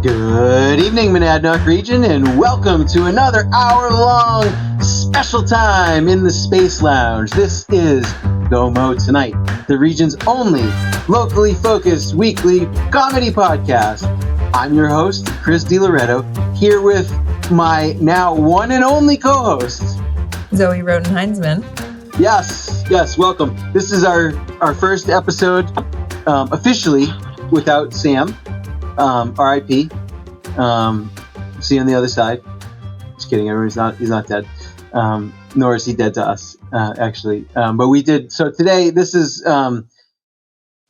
Good evening, Monadnock region, and welcome to another hour-long special time in the Space Lounge. This is Go Mo Tonight, the region's only locally focused weekly comedy podcast. I'm your host, Chris DiLoretto, here with my now one and only co-host, Zoe Roden-Heinsman. Yes, welcome. This is our first episode officially without Sam. R.I.P. See you on the other side. Just kidding. He's not dead. Nor is he dead to us, actually. But we did. So today, this is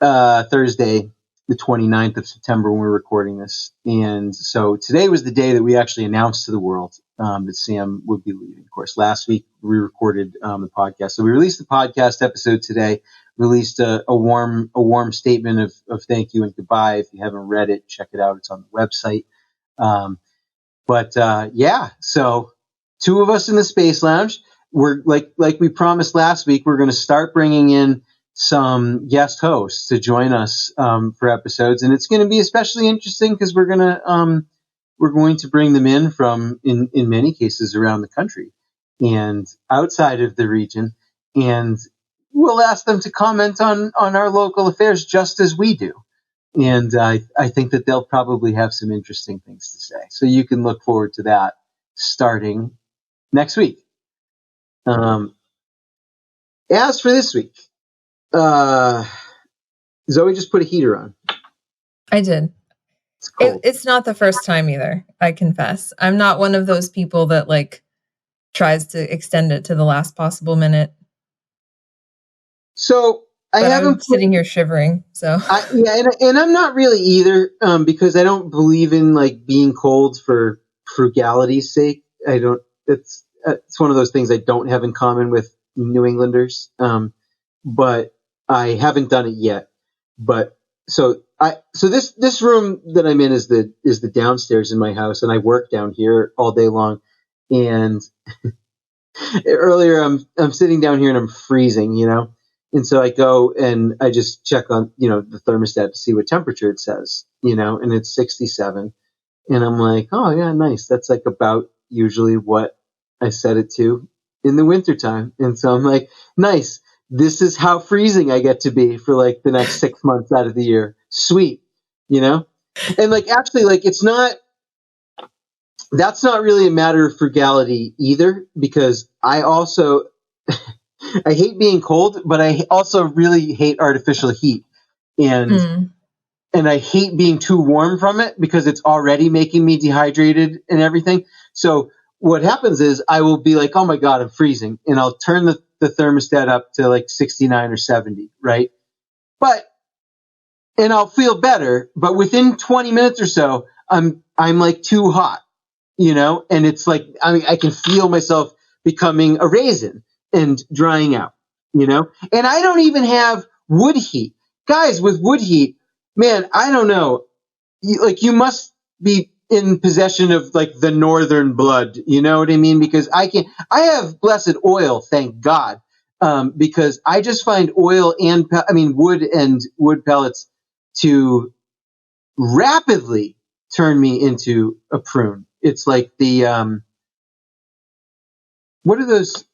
Thursday, the 29th of September when we're recording this. And so today was the day that we actually announced to the world that Sam would be leaving. Of course, last week we recorded the podcast. So we released the podcast episode today. Released a warm statement of thank you and goodbye. If you haven't read it, check it out. It's on the website. So two of us in the Space Lounge. We're like we promised last week, we're going to start bringing in some guest hosts to join us for episodes, and it's going to be especially interesting because we're going to bring them in from in many cases around the country and outside of the region, and we'll ask them to comment on our local affairs just as we do. And I think that they'll probably have some interesting things to say. So you can look forward to that starting next week. As for this week, Zoe just put a heater on. I did. It's cold. It's not the first time either, I confess. I'm not one of those people that tries to extend it to the last possible minute. So I'm sitting here shivering. So and I'm not really either, because I don't believe in being cold for frugality's sake. I don't. It's one of those things I don't have in common with New Englanders. But I haven't done it yet. But so this room that I'm in is the downstairs in my house, and I work down here all day long. And earlier I'm sitting down here and I'm freezing, And so I go and I just check on, the thermostat to see what temperature it says, and it's 67. And I'm like, oh yeah, nice. That's about usually what I set it to in the wintertime. And so I'm like, nice. This is how freezing I get to be for the next 6 months out of the year. Sweet. And actually it's not, that's not really a matter of frugality either, because I also, I hate being cold, but I also really hate artificial heat. And I hate being too warm from it because it's already making me dehydrated and everything. So what happens is I will be like, oh my God, I'm freezing. And I'll turn the thermostat up to 69 or 70, right? And I'll feel better, but within 20 minutes or so, I'm too hot, and it's I can feel myself becoming a raisin and drying out, and I don't even have wood heat. Guys, with wood heat, man, I don't know. You must be in possession of the northern blood, you know what I mean? Because I have blessed oil, thank God, because I just find oil and wood and wood pellets to rapidly turn me into a prune. It's like the what are those?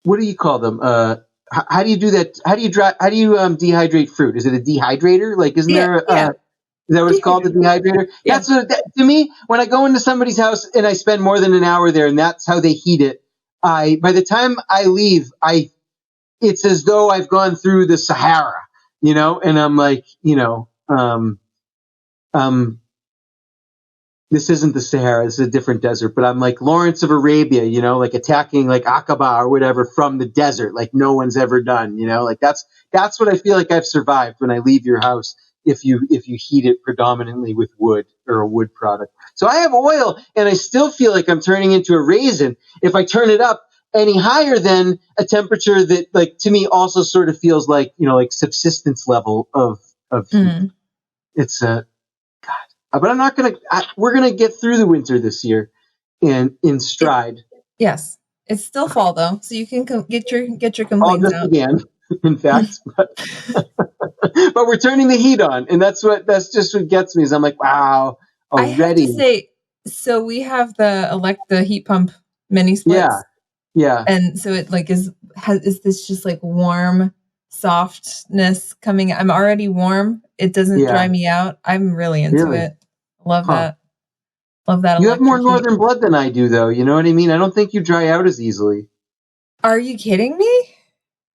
What do you call them? How do you do that? How do you dehydrate fruit? Is it a dehydrator? Isn't there? Is that what it's called, the dehydrator? Yeah. That's to me, when I go into somebody's house and I spend more than an hour there, and that's how they heat it. By the time I leave, it's as though I've gone through the Sahara, and I'm like, this isn't the Sahara, this is a different desert, but I'm like Lawrence of Arabia, attacking Aqaba or whatever from the desert, no one's ever done, that's what I feel like I've survived when I leave your house if you heat it predominantly with wood or a wood product. So I have oil and I still feel like I'm turning into a raisin if I turn it up any higher than a temperature that to me also sort of feels like subsistence level of heat. It's God. But I'm not we're going to get through the winter this year and in stride. Yes. It's still fall though, so you can get your complaints out. Again, in fact, but we're turning the heat on, and that's just what gets me. Is I'm like, wow, I have to already. say, so we have the heat pump mini splits. Yeah. And so it like is this just like warm softness coming. I'm already warm. It doesn't dry me out. I'm really into it. Love that. Love that. You have more electric heat. northern blood than I do, though. You know what I mean? I don't think you dry out as easily. Are you kidding me?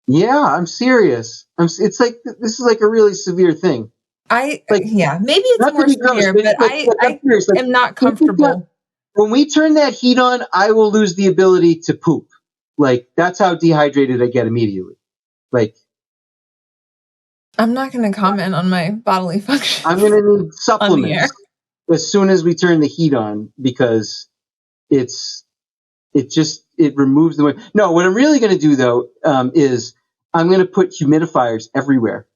Yeah, I'm serious. It's like this is like a really severe thing. Maybe it's more severe, but I am not comfortable. When we turn that heat on, I will lose the ability to poop. Like, that's how dehydrated I get immediately. Like, I'm not going to comment on my bodily functions. I'm going to need supplements as soon as we turn the heat on, because it removes the wind. No, what I'm really going to do though, is I'm going to put humidifiers everywhere.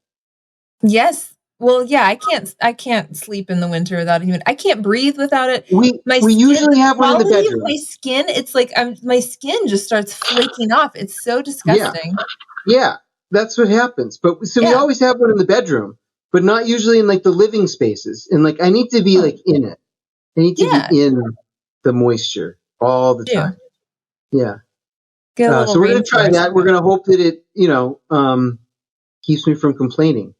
Yes. Well, yeah, I can't sleep in the winter without a I can't breathe without it. We usually have one in the bedroom. My skin, it's like my skin just starts flaking off. It's so disgusting. Yeah, that's what happens. But we always have one in the bedroom, but not usually in like the living spaces. And like I need to be like in it. I need to be in the moisture all the time. Yeah. So we're going to try that. We're going to hope that it, keeps me from complaining.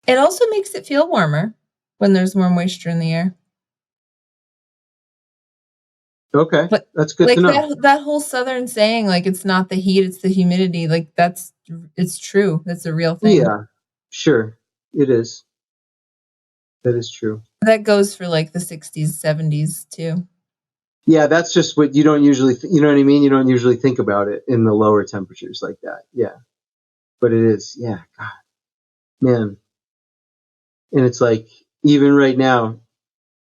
It also makes it feel warmer when there's more moisture in the air. Okay, that's good to know. That whole Southern saying, like, it's not the heat, it's the humidity. Like, it's true. That's a real thing. Yeah, sure. It is. That is true. That goes for, like, the 60s, 70s, too. Yeah, that's just what you don't usually, you know what I mean? You don't usually think about it in the lower temperatures like that. Yeah. But it is, yeah, God. Man. And it's like, even right now,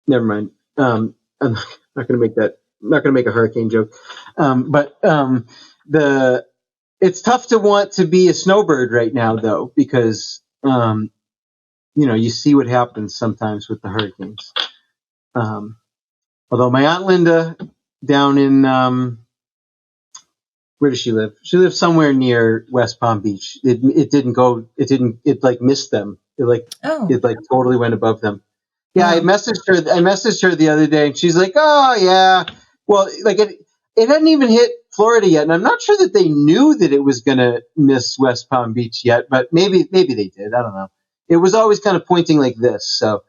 never mind. I'm not going to make that, I'm not going to make a hurricane joke. It's tough to want to be a snowbird right now, though, because, you see what happens sometimes with the hurricanes. Although my Aunt Linda down in, where does she live? She lives somewhere near West Palm Beach. It missed them. It totally went above them. Yeah, I messaged her the other day, and she's like, "Oh yeah, well, like it hadn't even hit Florida yet, and I'm not sure that they knew that it was gonna miss West Palm Beach yet, but maybe they did. I don't know. It was always kind of pointing like this, so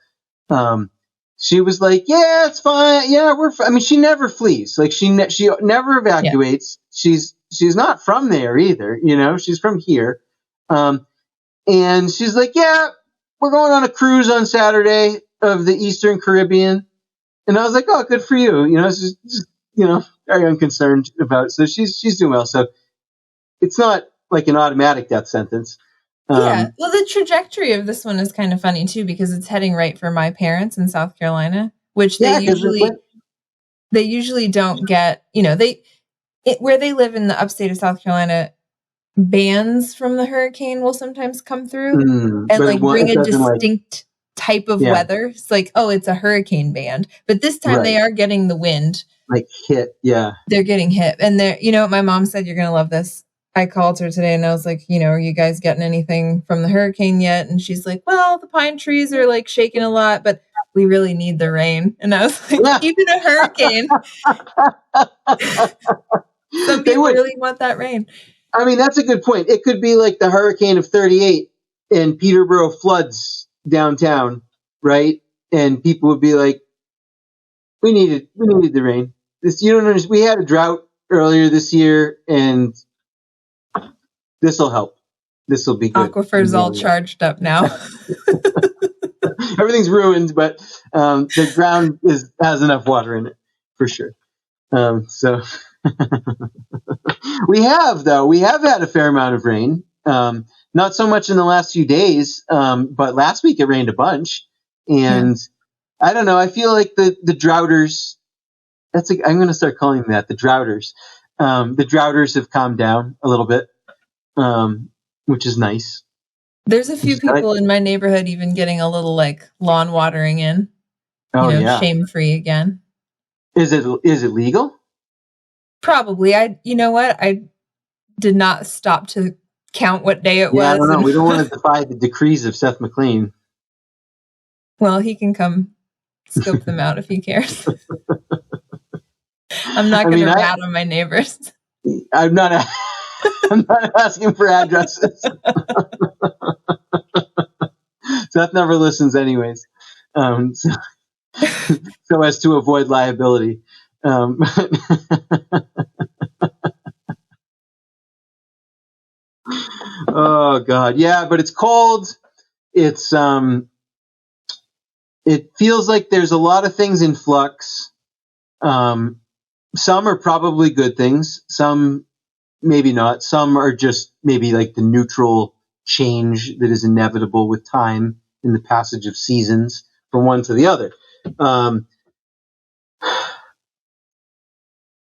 she was like, "Yeah, it's fine. Yeah, I mean, she never flees. Like she never evacuates. Yeah. She's not from there either. She's from here, and she's like, yeah, we're going on a cruise on Saturday of the Eastern Caribbean." And I was like, "Oh, good for you." It's just very unconcerned about it. So she's doing well. So it's not like an automatic death sentence. Yeah. Well, the trajectory of this one is kind of funny too, because it's heading right for my parents in South Carolina, which they usually don't get, where they live in the upstate of South Carolina, bands from the hurricane will sometimes come through and bring a distinct type of weather. It's like, oh, it's a hurricane band. But this time they are getting the wind. Like hit, yeah. They're getting hit. And what my mom said, you're going to love this. I called her today and I was like, are you guys getting anything from the hurricane yet? And she's like, well, the pine trees are like shaking a lot, but we really need the rain. And I was like, even a hurricane. Some people really want that rain. I mean, that's a good point. It could be like the hurricane of 38 and Peterborough floods downtown, right? And people would be like, we needed the rain. You don't understand. We had a drought earlier this year, and this will help. This will be good. Aquifer's all charged up now. Everything's ruined, but the ground has enough water in it for sure. So we have had a fair amount of rain. Not so much in the last few days, but last week it rained a bunch, and I don't know. I feel like the droughters. I'm going to start calling them that, the droughters. The droughters have calmed down a little bit, which is nice. There's a few people in my neighborhood even getting a little like lawn watering in. Shame-free again. Is it legal? Probably. I did not stop to count what day it was. I don't know. We don't want to defy the decrees of Seth MacLean. Well, he can come scope them out if he cares. I'm not going to rat on my neighbors. I'm not asking for addresses. Seth never listens anyways. So as to avoid liability. Oh God. Yeah, but it's cold. It's, it feels like there's a lot of things in flux. Some are probably good things. Some maybe not. Some are just maybe like the neutral change that is inevitable with time in the passage of seasons from one to the other.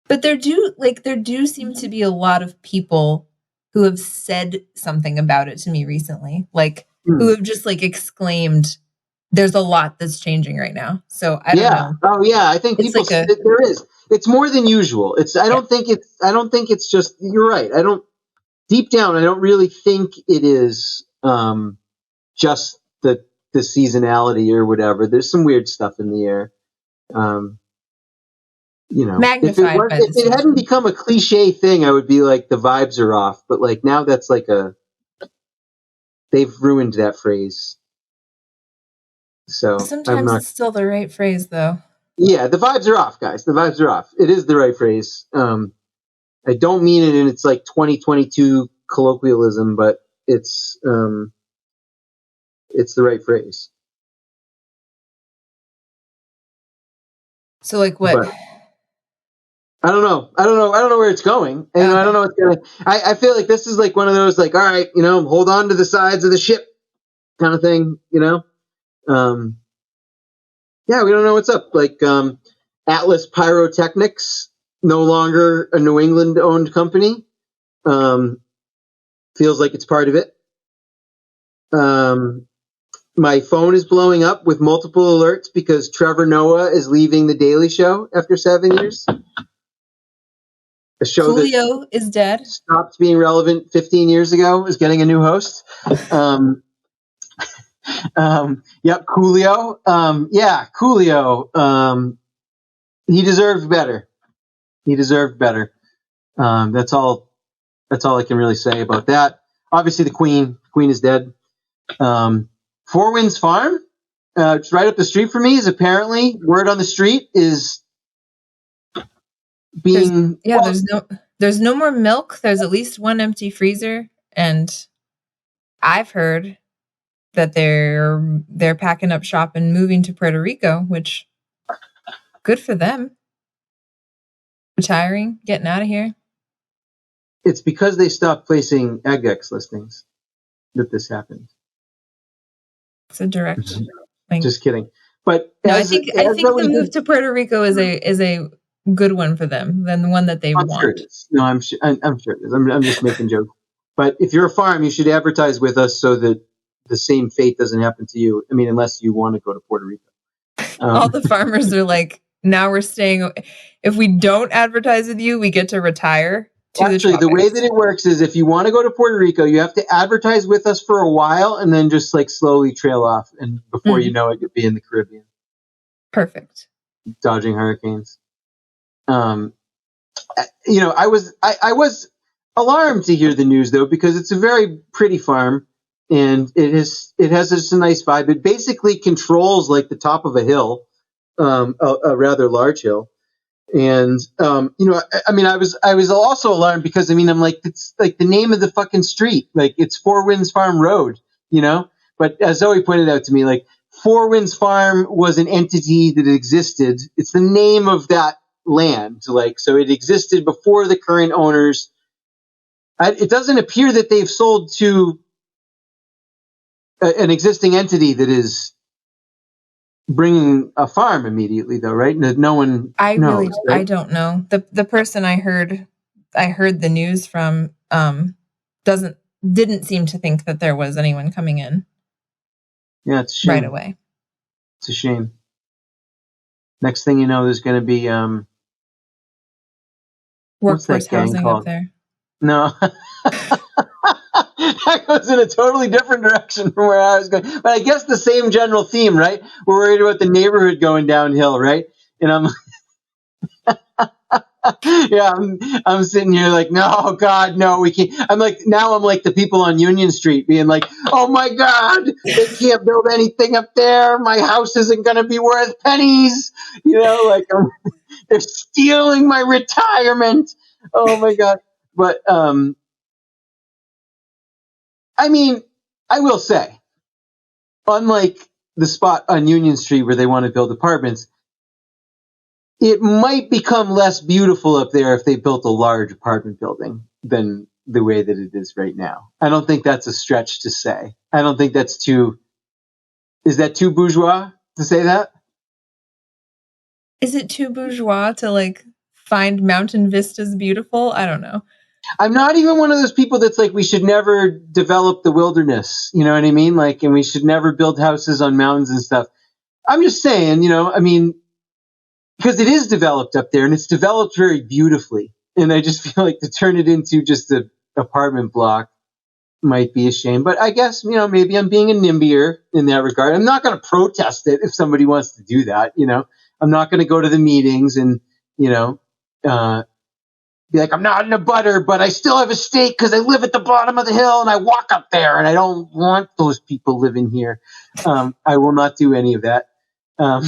But there do seem to be a lot of people who have said something about it to me recently, who have just exclaimed, "There's a lot that's changing right now." So I don't know. Oh yeah, I think people there is. It's more than usual. I don't think it's just. You're right. Deep down, I don't really think it is just the seasonality or whatever. There's some weird stuff in the air. Magnified if it hadn't become a cliche thing, I would be like, the vibes are off. But now that's they've ruined that phrase. So sometimes it's still the right phrase, though. Yeah, the vibes are off, guys. The vibes are off. It is the right phrase. I don't mean it in its 2022 colloquialism, but it's the right phrase. So what? But I don't know. I don't know where it's going. And I don't know what's gonna. I feel like this is one of those all right, hold on to the sides of the ship kind of thing. Yeah, we don't know what's up. Atlas Pyrotechnics, no longer a New England owned company. Feels like it's part of it. My phone is blowing up with multiple alerts because Trevor Noah is leaving The Daily Show after 7 years. A show Coolio is dead. Stopped being relevant 15 years ago, is getting a new host. Yep, Coolio. Coolio. He deserved better. That's all I can really say about that. Obviously, the Queen is dead. Four Winds Farm, just right up the street from me, is apparently, word on the street is being... There's no more milk. There's at least one empty freezer, and I've heard that they're packing up shop and moving to Puerto Rico, which good for them. Retiring, getting out of here. It's because they stopped placing AgX listings that this happened. It's a direct thing. Just kidding. But I think the move to Puerto Rico is a good one for them than the one that they want. Sure it is. No, I'm sure it is. I'm just making jokes. But if you're a farm, you should advertise with us so that the same fate doesn't happen to you. I mean, unless you want to go to Puerto Rico. All the farmers are now we're staying. If we don't advertise with you, we get to retire. Actually, the way that it works is if you want to go to Puerto Rico, you have to advertise with us for a while and then just slowly trail off. And before you know it, you'll be in the Caribbean. Perfect. Dodging hurricanes. I was alarmed to hear the news though, because it's a very pretty farm and it has just a nice vibe. It basically controls the top of a hill, a rather large hill. And, I was also alarmed because, I'm it's the name of the fucking street. It's Four Winds Farm Road, but as Zoe pointed out to me, Four Winds Farm was an entity that existed. It's the name of that land. So it existed before the current owners. It doesn't appear that they've sold to an existing entity that is bringing a farm immediately, though, right? No one knows. Right? I don't know. The person I heard the news from didn't seem to think that there was anyone coming in. Yeah, it's a shame. Right away. It's a shame. Next thing you know, there's going to be workforce housing up there. No. that goes in a totally different direction from where I was going. But I guess the same general theme, right? We're worried about the neighborhood going downhill, right? And I'm yeah, I'm sitting here like, no, God, no, we can't. I'm like the people on Union Street being like, oh my God, they can't build anything up there. My house isn't going to be worth pennies. Like they're stealing my retirement. Oh my God. But, I mean, I will say, unlike the spot on Union Street where they want to build apartments, it might become less beautiful up there if they built a large apartment building than the way that it is right now. I don't think that's a stretch to say. I don't think that's is that too bourgeois to say that? Is it too bourgeois to like find mountain vistas beautiful? I don't know. I'm not even one of those people that's like, we should never develop the wilderness. You know what I mean? Like, and we should never build houses on mountains and stuff. I'm just saying, because it is developed up there and it's developed very beautifully. And I just feel like to turn it into just an apartment block might be a shame. But I guess, maybe I'm being a NIMBYer in that regard. I'm not going to protest it if somebody wants to do that. I'm not going to go to the meetings and, be like, I'm not in a butter, but I still have a stake because I live at the bottom of the hill and I walk up there and I don't want those people living here. I will not do any of that. I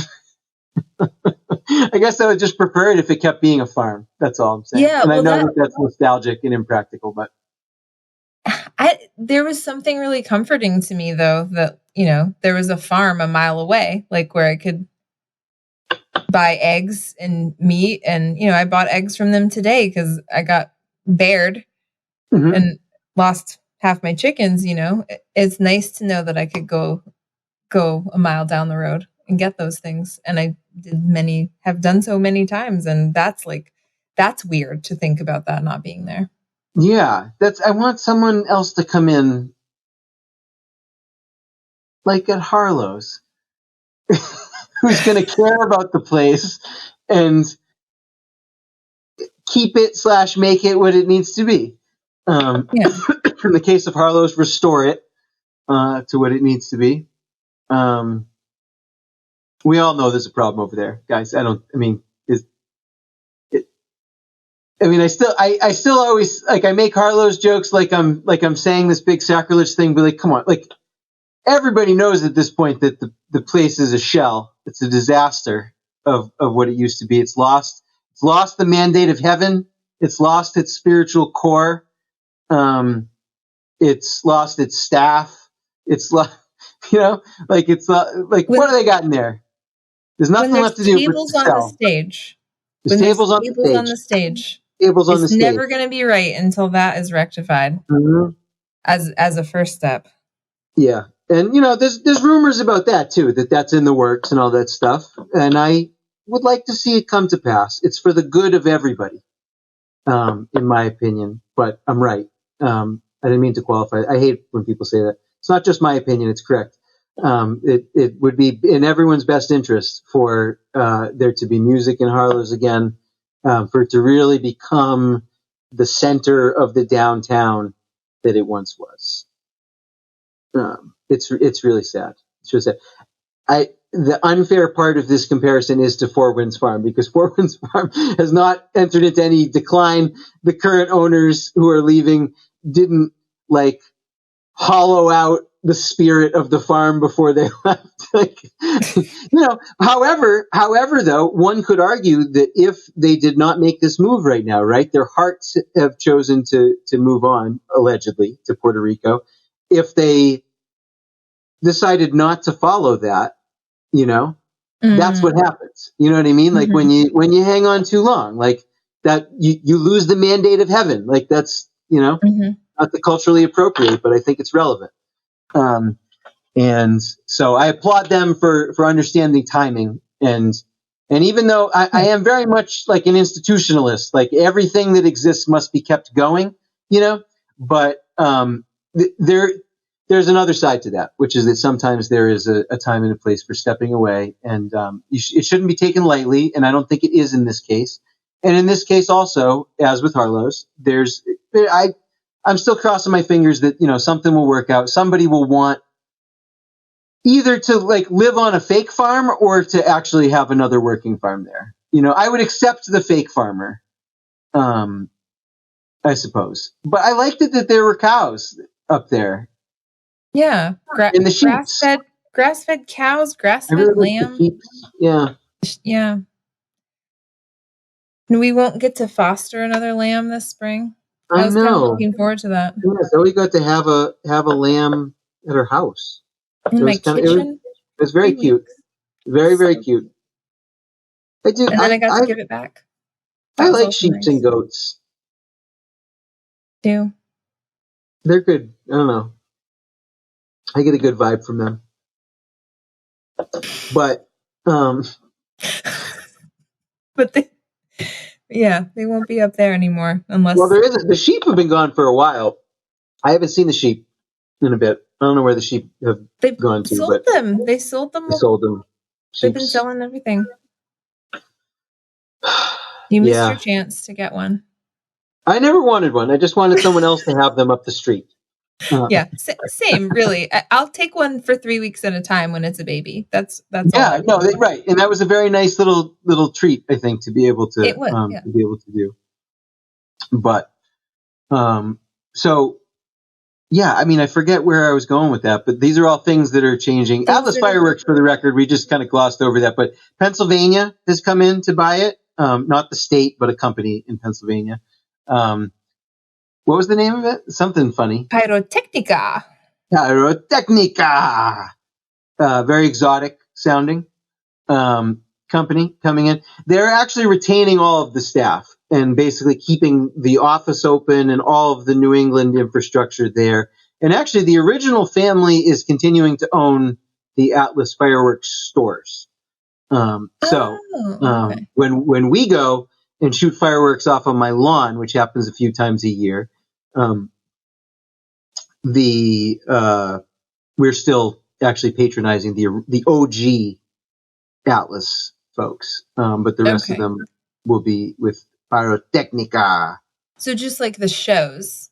guess I would just prefer it if it kept being a farm. That's all I'm saying. Yeah, and I know that's nostalgic and impractical, but there was something really comforting to me though, that, there was a farm a mile away, like where I could buy eggs and meat. And, I bought eggs from them today because I got bared and lost half my chickens. It's nice to know that I could go a mile down the road and get those things. And I have done so many times. And that's weird to think about that not being there. Yeah, I want someone else to come in, like at Harlows, who's going to care about the place and keep it / make it what it needs to be. In the case of Harlows, restore it to what it needs to be. We all know there's a problem over there, guys. I still always, like, I make Harlows jokes like I'm saying this big sacrilege thing, but like, come on, like, everybody knows at this point that the place is a shell. It's a disaster of what it used to be. It's lost the mandate of heaven. It's lost its spiritual core. It's lost its staff. It's lost, it's like, what do they got in there? There's nothing left to do. Tables on the stage. There's tables on the stage. It's never going to be right until that is rectified as a first step. Yeah. And, there's rumors about that too, that's in the works and all that stuff. And I would like to see it come to pass. It's for the good of everybody, in my opinion, but I'm right. I didn't mean to qualify. I hate when people say that. It's not just my opinion. It's correct. It would be in everyone's best interest for there to be music in Harlows again, for it to really become the center of the downtown that it once was. It's really sad. It's really sad. The unfair part of this comparison is to Four Winds Farm, because Four Winds Farm has not entered into any decline. The current owners who are leaving didn't like hollow out the spirit of the farm before they left. However, though, one could argue that if they did not make this move right now, right, their hearts have chosen to move on, allegedly, to Puerto Rico. If they decided not to follow that, that's what happens. You know what I mean? Like when you hang on too long, like that, you lose the mandate of heaven. Like that's, not the culturally appropriate, but I think it's relevant. And so I applaud them for understanding timing. And even though I am very much like an institutionalist, like everything that exists must be kept going, but, there's another side to that, which is that sometimes there is a time and a place for stepping away, and it shouldn't be taken lightly, and I don't think it is in this case. And in this case also, as with Harlows, I'm still crossing my fingers that, something will work out. Somebody will want either to live on a fake farm or to actually have another working farm there. I would accept the fake farmer, I suppose. But I liked it that there were cows up there. Yeah. And the sheep. Grass-fed cows, grass-fed really lamb. Yeah. Yeah. And we won't get to foster another lamb this spring. I was kind of looking forward to that. Yeah, so we got to have a lamb at our house. In my kitchen. It was very cute. Very, very cute. I do. And then I got to give it back. I like sheep and goats. Do. They're good. I don't know. I get a good vibe from them. But but they won't be up there anymore unless. Well, there isn't. The sheep have been gone for a while. I haven't seen the sheep in a bit. I don't know where the sheep have gone to. They sold them. They sold them. They've been selling everything. You missed your chance to get one. I never wanted one. I just wanted someone else to have them up the street. Yeah, same, really. I'll take one for 3 weeks at a time when it's a baby. That's yeah, all right. And that was a very nice little treat, I think, to be able to to be able to do. But so yeah, I mean, I forget where I was going with that, but these are all things that are changing. Atlas Fireworks, for the record, we just kind of glossed over that, but Pennsylvania has come in to buy it. Not the state, but a company in Pennsylvania. What was the name of it? Something funny. Pyrotechnica. Very exotic sounding company coming in. They're actually retaining all of the staff and basically keeping the office open and all of the New England infrastructure there. And actually, the original family is continuing to own the Atlas Fireworks stores. Okay. When we go and shoot fireworks off on my lawn, which happens a few times a year, we're still actually patronizing the OG Atlas folks, but the rest of them will be with Pyrotechnica. So just like the shows.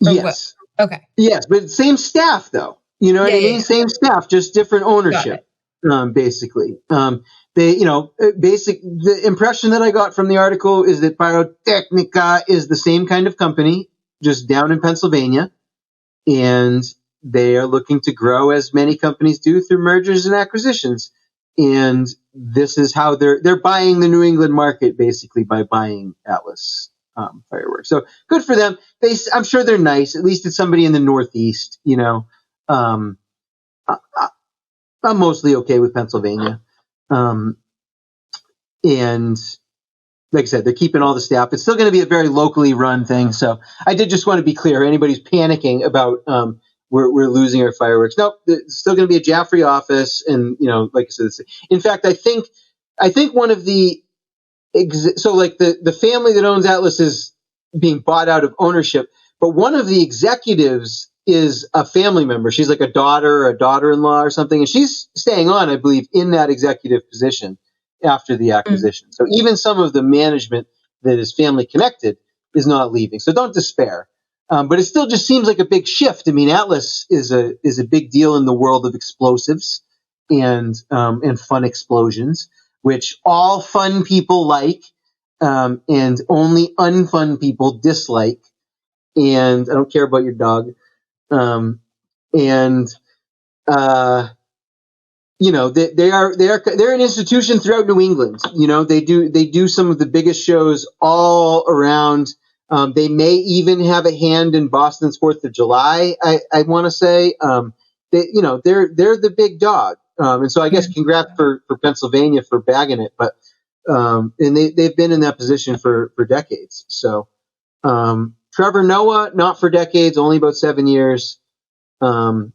Yes. What? Okay. Yes, but same staff though. You know what I mean? Yeah. Same staff, just different ownership. Basically. The impression that I got from the article is that Pyrotechnica is the same kind of company, just down in Pennsylvania, and they are looking to grow as many companies do through mergers and acquisitions. And this is how they're buying the New England market, basically, by buying Atlas Fireworks. So good for them. I'm sure they're nice. At least it's somebody in the Northeast, I'm mostly okay with Pennsylvania. And like I said, they're keeping all the staff. It's still going to be a very locally run thing. So I did just want to be clear. Anybody's panicking about we're losing our fireworks. Nope, it's still going to be a Jaffrey office. And, like I said, in fact, I think one of the the family that owns Atlas is being bought out of ownership, but one of the executives is a family member. She's like a daughter or a daughter-in-law or something, and she's staying on, I believe, in that executive position after the acquisition. So even some of the management that is family connected is not leaving. So don't despair. But it still just seems like a big shift. I mean, Atlas is a big deal in the world of explosives and fun explosions, which all fun people like, and only unfun people dislike. And I don't care about your dog. They're an institution throughout New England. They do some of the biggest shows all around. They may even have a hand in Boston's 4th of July. I want to say, they're the big dog. And so I guess congrats for Pennsylvania for bagging it, but, and they've been in that position for decades. So, Trevor Noah, not for decades, only about 7 years. When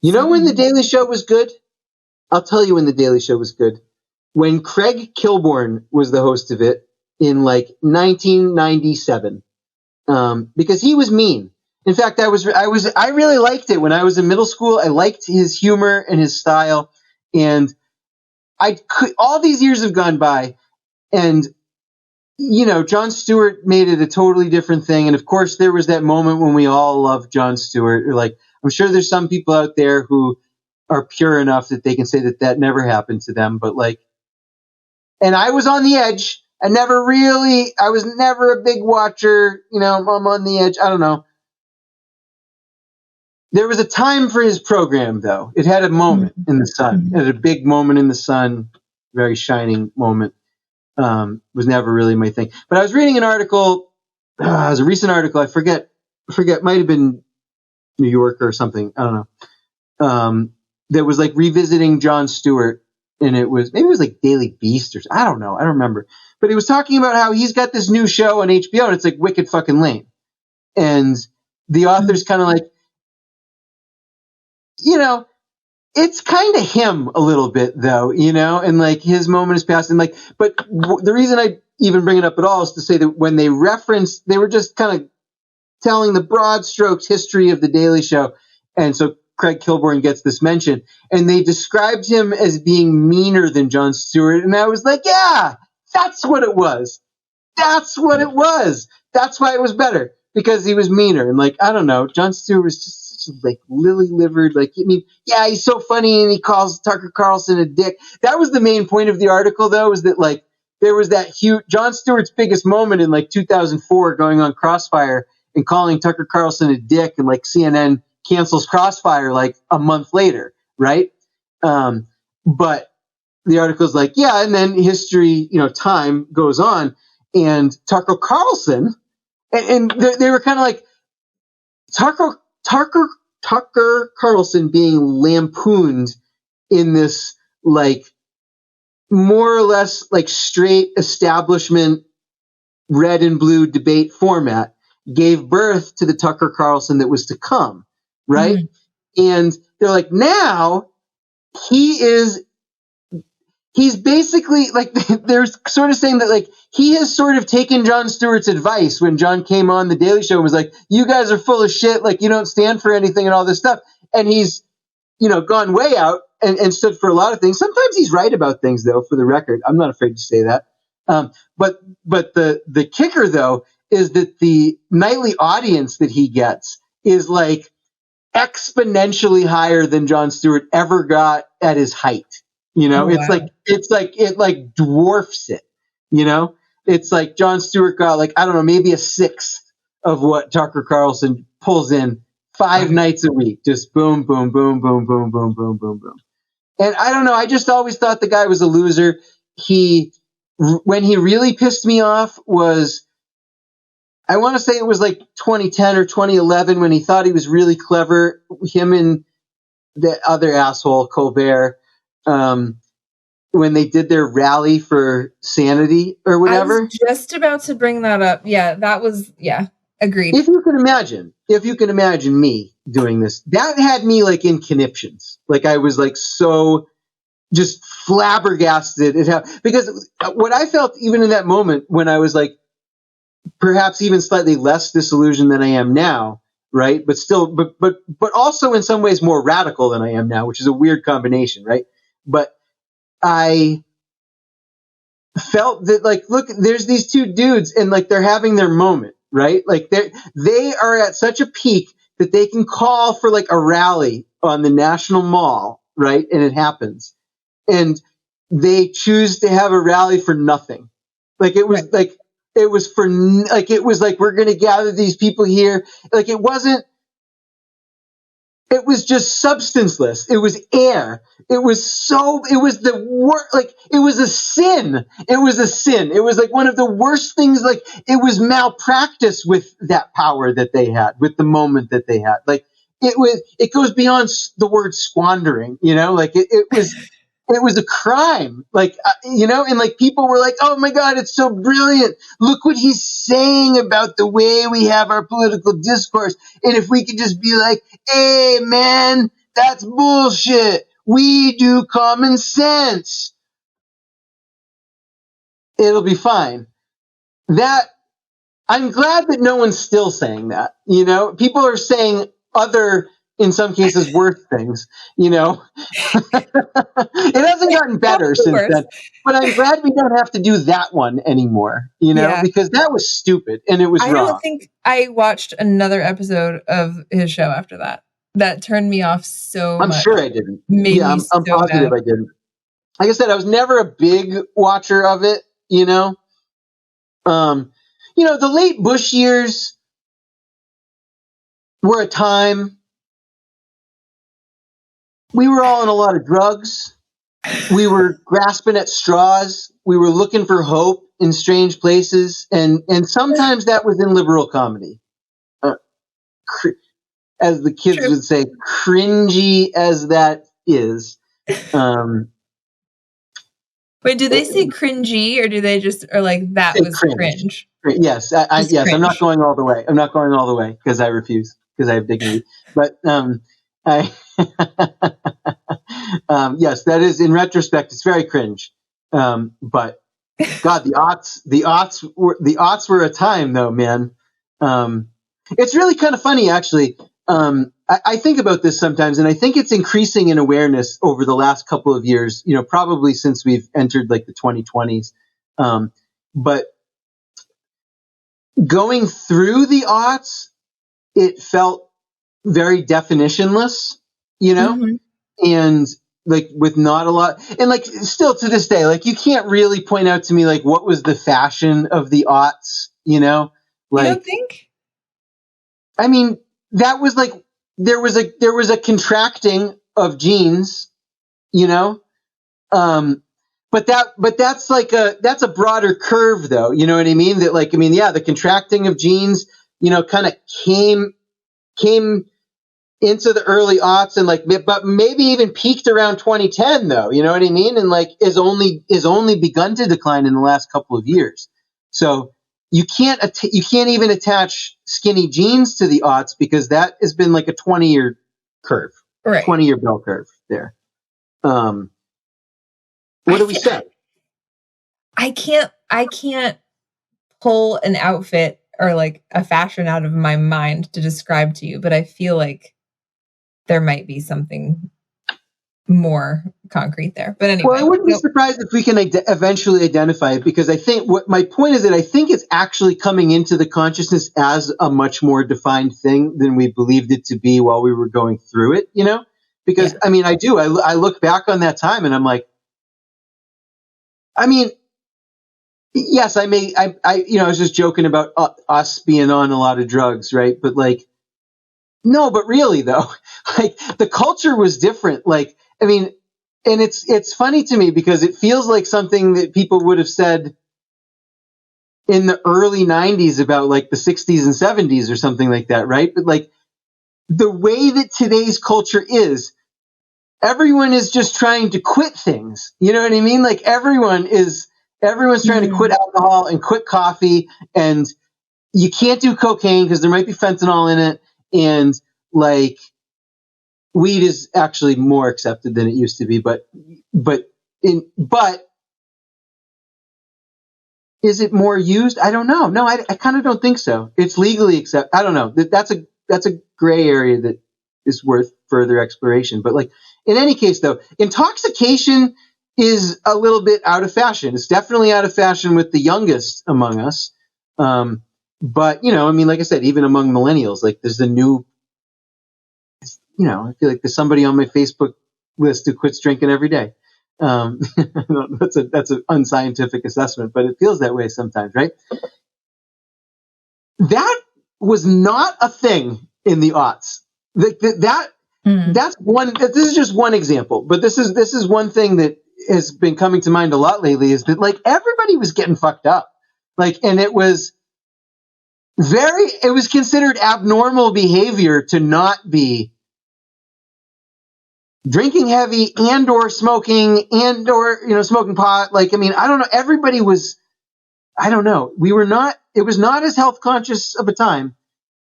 the Daily Show was good? I'll tell you when the Daily Show was good. When Craig Kilborn was the host of it in 1997. Because he was mean. In fact, I really liked it when I was in middle school. I liked his humor and his style. And all these years have gone by, and Jon Stewart made it a totally different thing. And of course, there was that moment when we all loved Jon Stewart. Like, I'm sure there's some people out there who are pure enough that they can say that never happened to them. But like, and I was on the edge. I was never a big watcher. I'm on the edge. I don't know. There was a time for his program, though. It had a moment in the sun. It had a big moment in the sun, very shining moment. Was never really my thing. But I was reading an article. It was a recent article. I forget. Might have been New Yorker or something. I don't know. That was like revisiting Jon Stewart, and maybe it was like Daily Beast or I don't know. I don't remember. But he was talking about how he's got this new show on HBO, and it's like wicked fucking lame. And the author's kind of like, it's kind of him a little bit though, and like his moment is past. And like, but the reason I even bring it up at all is to say that when they were just kind of telling the broad strokes history of the Daily Show. And so Craig Kilborn gets this mention, and they described him as being meaner than Jon Stewart. And I was like, yeah, that's what it was. That's what it was. That's why it was better, because he was meaner. And like, I don't know, Jon Stewart was just like lily-livered. Like, I mean, yeah, he's so funny, and he calls Tucker Carlson a dick. That was the main point of the article, though, is that like there was that huge Jon Stewart's biggest moment in like 2004, going on Crossfire and calling Tucker Carlson a dick, and like CNN cancels Crossfire like a month later, right? But the article's like, yeah, and then history, time goes on, and Tucker Carlson, and they were kind of like Tucker Carlson being lampooned in this like more or less like straight establishment red and blue debate format gave birth to the Tucker Carlson that was to come, right? And they're like, now he's basically like, they're sort of saying that like he has sort of taken Jon Stewart's advice when Jon came on the Daily Show and was like, you guys are full of shit, like you don't stand for anything and all this stuff. And he's, gone way out and stood for a lot of things. Sometimes he's right about things, though, for the record. I'm not afraid to say that. But the kicker, though, is that the nightly audience that he gets is like exponentially higher than Jon Stewart ever got at his height. Wow. It like dwarfs it. It's like Jon Stewart got like, I don't know, maybe a sixth of what Tucker Carlson pulls in 5 nights a week. Just boom, boom, boom, boom, boom, boom, boom, boom, boom. And I don't know. I just always thought the guy was a loser. When he really pissed me off was, I want to say it was like 2010 or 2011 when he thought he was really clever. Him and the other asshole, Colbert, when they did their rally for sanity or whatever. I was just about to bring that up. Yeah, that was, agreed. If you can imagine me doing this, that had me like in conniptions. Like I was like so just flabbergasted because what I felt even in that moment when I was like perhaps even slightly less disillusioned than I am now, right? But still, but also in some ways more radical than I am now, which is a weird combination, right? But I felt that like, look, there's these two dudes and like they're having their moment, right? Like they are at such a peak that they can call for like a rally on the National Mall, right? And it happens. And they choose to have a rally for nothing. Like it was like, it was for like, it was like, we're going to gather these people here. Like it was just substanceless. It was air. It was the worst, like, it was a sin. It was a sin. It was like one of the worst things. Like it was malpractice with that power that they had, with the moment that they had. Like it goes beyond the word squandering, like it was a crime, like, and like people were like, oh my God, it's so brilliant. Look what he's saying about the way we have our political discourse. And if we could just be like, hey man, that's bullshit. We do common sense. It'll be fine. I'm glad that no one's still saying that, people are saying other in some cases worse things, you know. It hasn't gotten better since then, but I'm glad we don't have to do that one anymore, you know, because that was stupid and it was wrong. I don't think I watched another episode of his show after that. That turned me off so much. I'm sure I didn't. I'm positive I didn't. Like I said, I was never a big watcher of it, you know. You know, the late Bush years were a time we were all on a lot of drugs. We were grasping at straws. We were looking for hope in strange places. And sometimes that was in liberal comedy. As the kids would say, cringy as that is. Wait, do they say cringy or do they just, or like that was cringe? Yes. Yes. I'm not going all the way. I'm not going all the way because I refuse, because I have dignity. But, yes, that is, in retrospect, it's very cringe. But God, the aughts were a time though, man. It's really kind of funny, actually. I think about this sometimes, and I think it's increasing in awareness over the last couple of years, you know, probably since we've entered like the 2020s. But going through the aughts, it felt very definitionless, you know, and like with not a lot, and like still to this day, like you can't really point out to me like what was the fashion of the aughts, you know, like, you don't think? I mean, that was like, there was a contracting of genes, you know, but that's like that's a broader curve though. You know what I mean? That like, I mean, yeah, the contracting of genes, you know, kind of came into the early aughts and like, but maybe even peaked around 2010 though. You know what I mean? And like is only begun to decline in the last couple of years. So you can't even attach skinny jeans to the aughts because that has been like a 20-year curve, right. 20-year bell curve there. What do we say? I can't pull an outfit or like a fashion out of my mind to describe to you, but I feel like there might be something more concrete there. But anyway. Well, I wouldn't be surprised if we can eventually identify it, because I think what my point is that I think it's actually coming into the consciousness as a much more defined thing than we believed it to be while we were going through it, you know? Because, I mean, I look back on that time and I'm like, I mean, yes, I was just joking about us being on a lot of drugs, right? But like, no, but really though, like the culture was different. Like, I mean, and it's funny to me because it feels like something that people would have said in the early 90s about like the 60s and 70s or something like that, right? But like the way that today's culture is, everyone is just trying to quit things. You know what I mean? Like everyone's trying to quit alcohol and quit coffee, and you can't do cocaine because there might be fentanyl in it, and like weed is actually more accepted than it used to be, but is it more used? I don't know. No, I kind of don't think so. It's legally accepted. I don't know. That's a gray area that is worth further exploration. But like in any case, though, intoxication is a little bit out of fashion. It's definitely out of fashion with the youngest among us. But you know, I mean, like I said, even among millennials, like there's a new. You know, I feel like there's somebody on my Facebook list who quits drinking every day. That's an unscientific assessment, but it feels that way sometimes, right? That was not a thing in the aughts. That's one. This is just one example, but this is one thing that has been coming to mind a lot lately. Is that like everybody was getting fucked up, like, and it was considered abnormal behavior to not be drinking heavy and or smoking and or, you know, smoking pot. Like, I mean, I don't know. Everybody was, I don't know. It was not as health conscious of a time,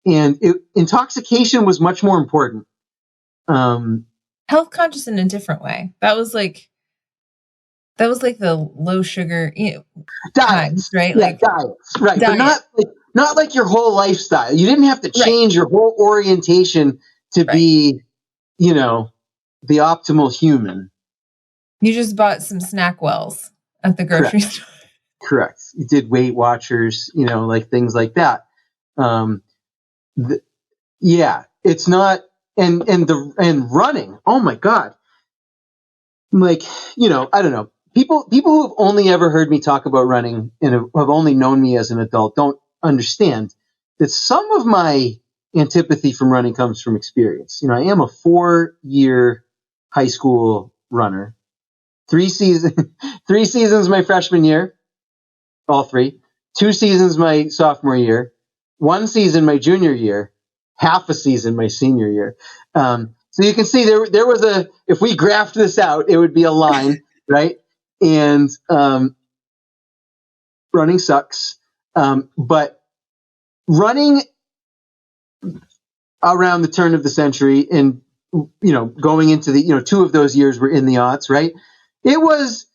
and intoxication was much more important. Health conscious in a different way. That was like the low sugar, you know, diets, right? Yeah, like diets, right. Diet. But not like your whole lifestyle. You didn't have to change your whole orientation to be, the optimal human. You just bought some snack wells at the grocery store. Correct. You did Weight Watchers, like things like that. It's not, and running. Oh my God. Like, I don't know. People who have only ever heard me talk about running and have only known me as an adult don't understand that some of my antipathy from running comes from experience. I am a 4-year high school runner. 3 seasons my freshman year, all 3. 2 seasons my sophomore year. 1 season my junior year. Half a season my senior year. So you can see there was if we graphed this out, it would be a line, right? And running sucks. But running around the turn of the century and, going into the, 2 of those years were in the aughts, right? It was,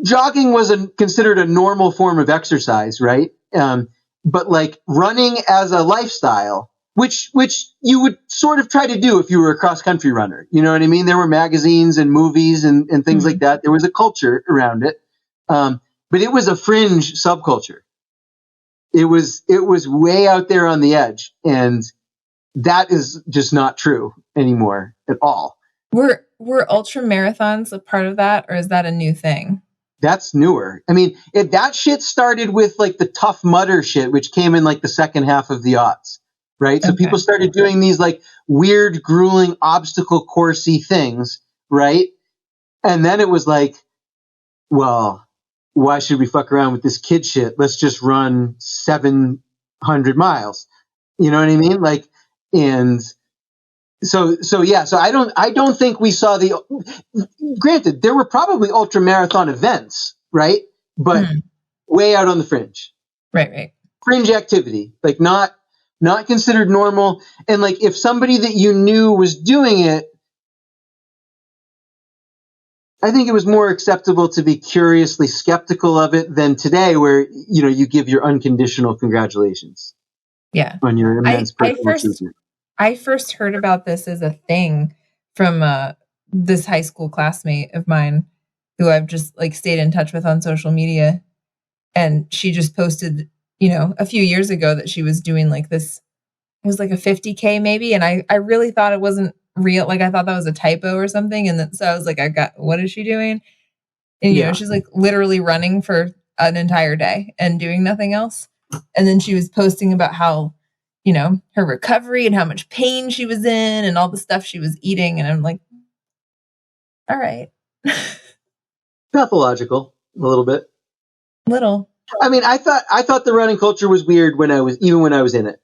jogging was considered a normal form of exercise, right? But like running as a lifestyle, which you would sort of try to do if you were a cross-country runner. You know what I mean? There were magazines and movies and things like that. There was a culture around it. But it was a fringe subculture. It was way out there on the edge. And that is just not true anymore at all. Were ultra marathons a part of that, or is that a new thing? That's newer. I mean, that shit started with like the Tough Mudder shit, which came in like the second half of the aughts. Right. So people started doing these like weird, grueling obstacle coursey things. Right. And then it was like, well, why should we fuck around with this kid shit? Let's just run 700 miles. You know what I mean? Like, and so I don't think we saw granted, there were probably ultra marathon events, right? But way out on the fringe. Right. Fringe activity, like not considered normal. And like if somebody that you knew was doing it, I think it was more acceptable to be curiously skeptical of it than today, where, you give your unconditional congratulations. Yeah. On your immense personal achievement. I first heard about this as a thing from this high school classmate of mine who I've just like stayed in touch with on social media. And she just posted, a few years ago that she was doing like this, it was like a 50K maybe. And I really thought it wasn't real. Like I thought that was a typo or something. And then, so I was like, what is she doing? And, she's like literally running for an entire day and doing nothing else. And then she was posting about how, her recovery and how much pain she was in and all the stuff she was eating. And I'm like, all right. Pathological, a little bit. Little. I mean, I thought the running culture was weird when I was in it,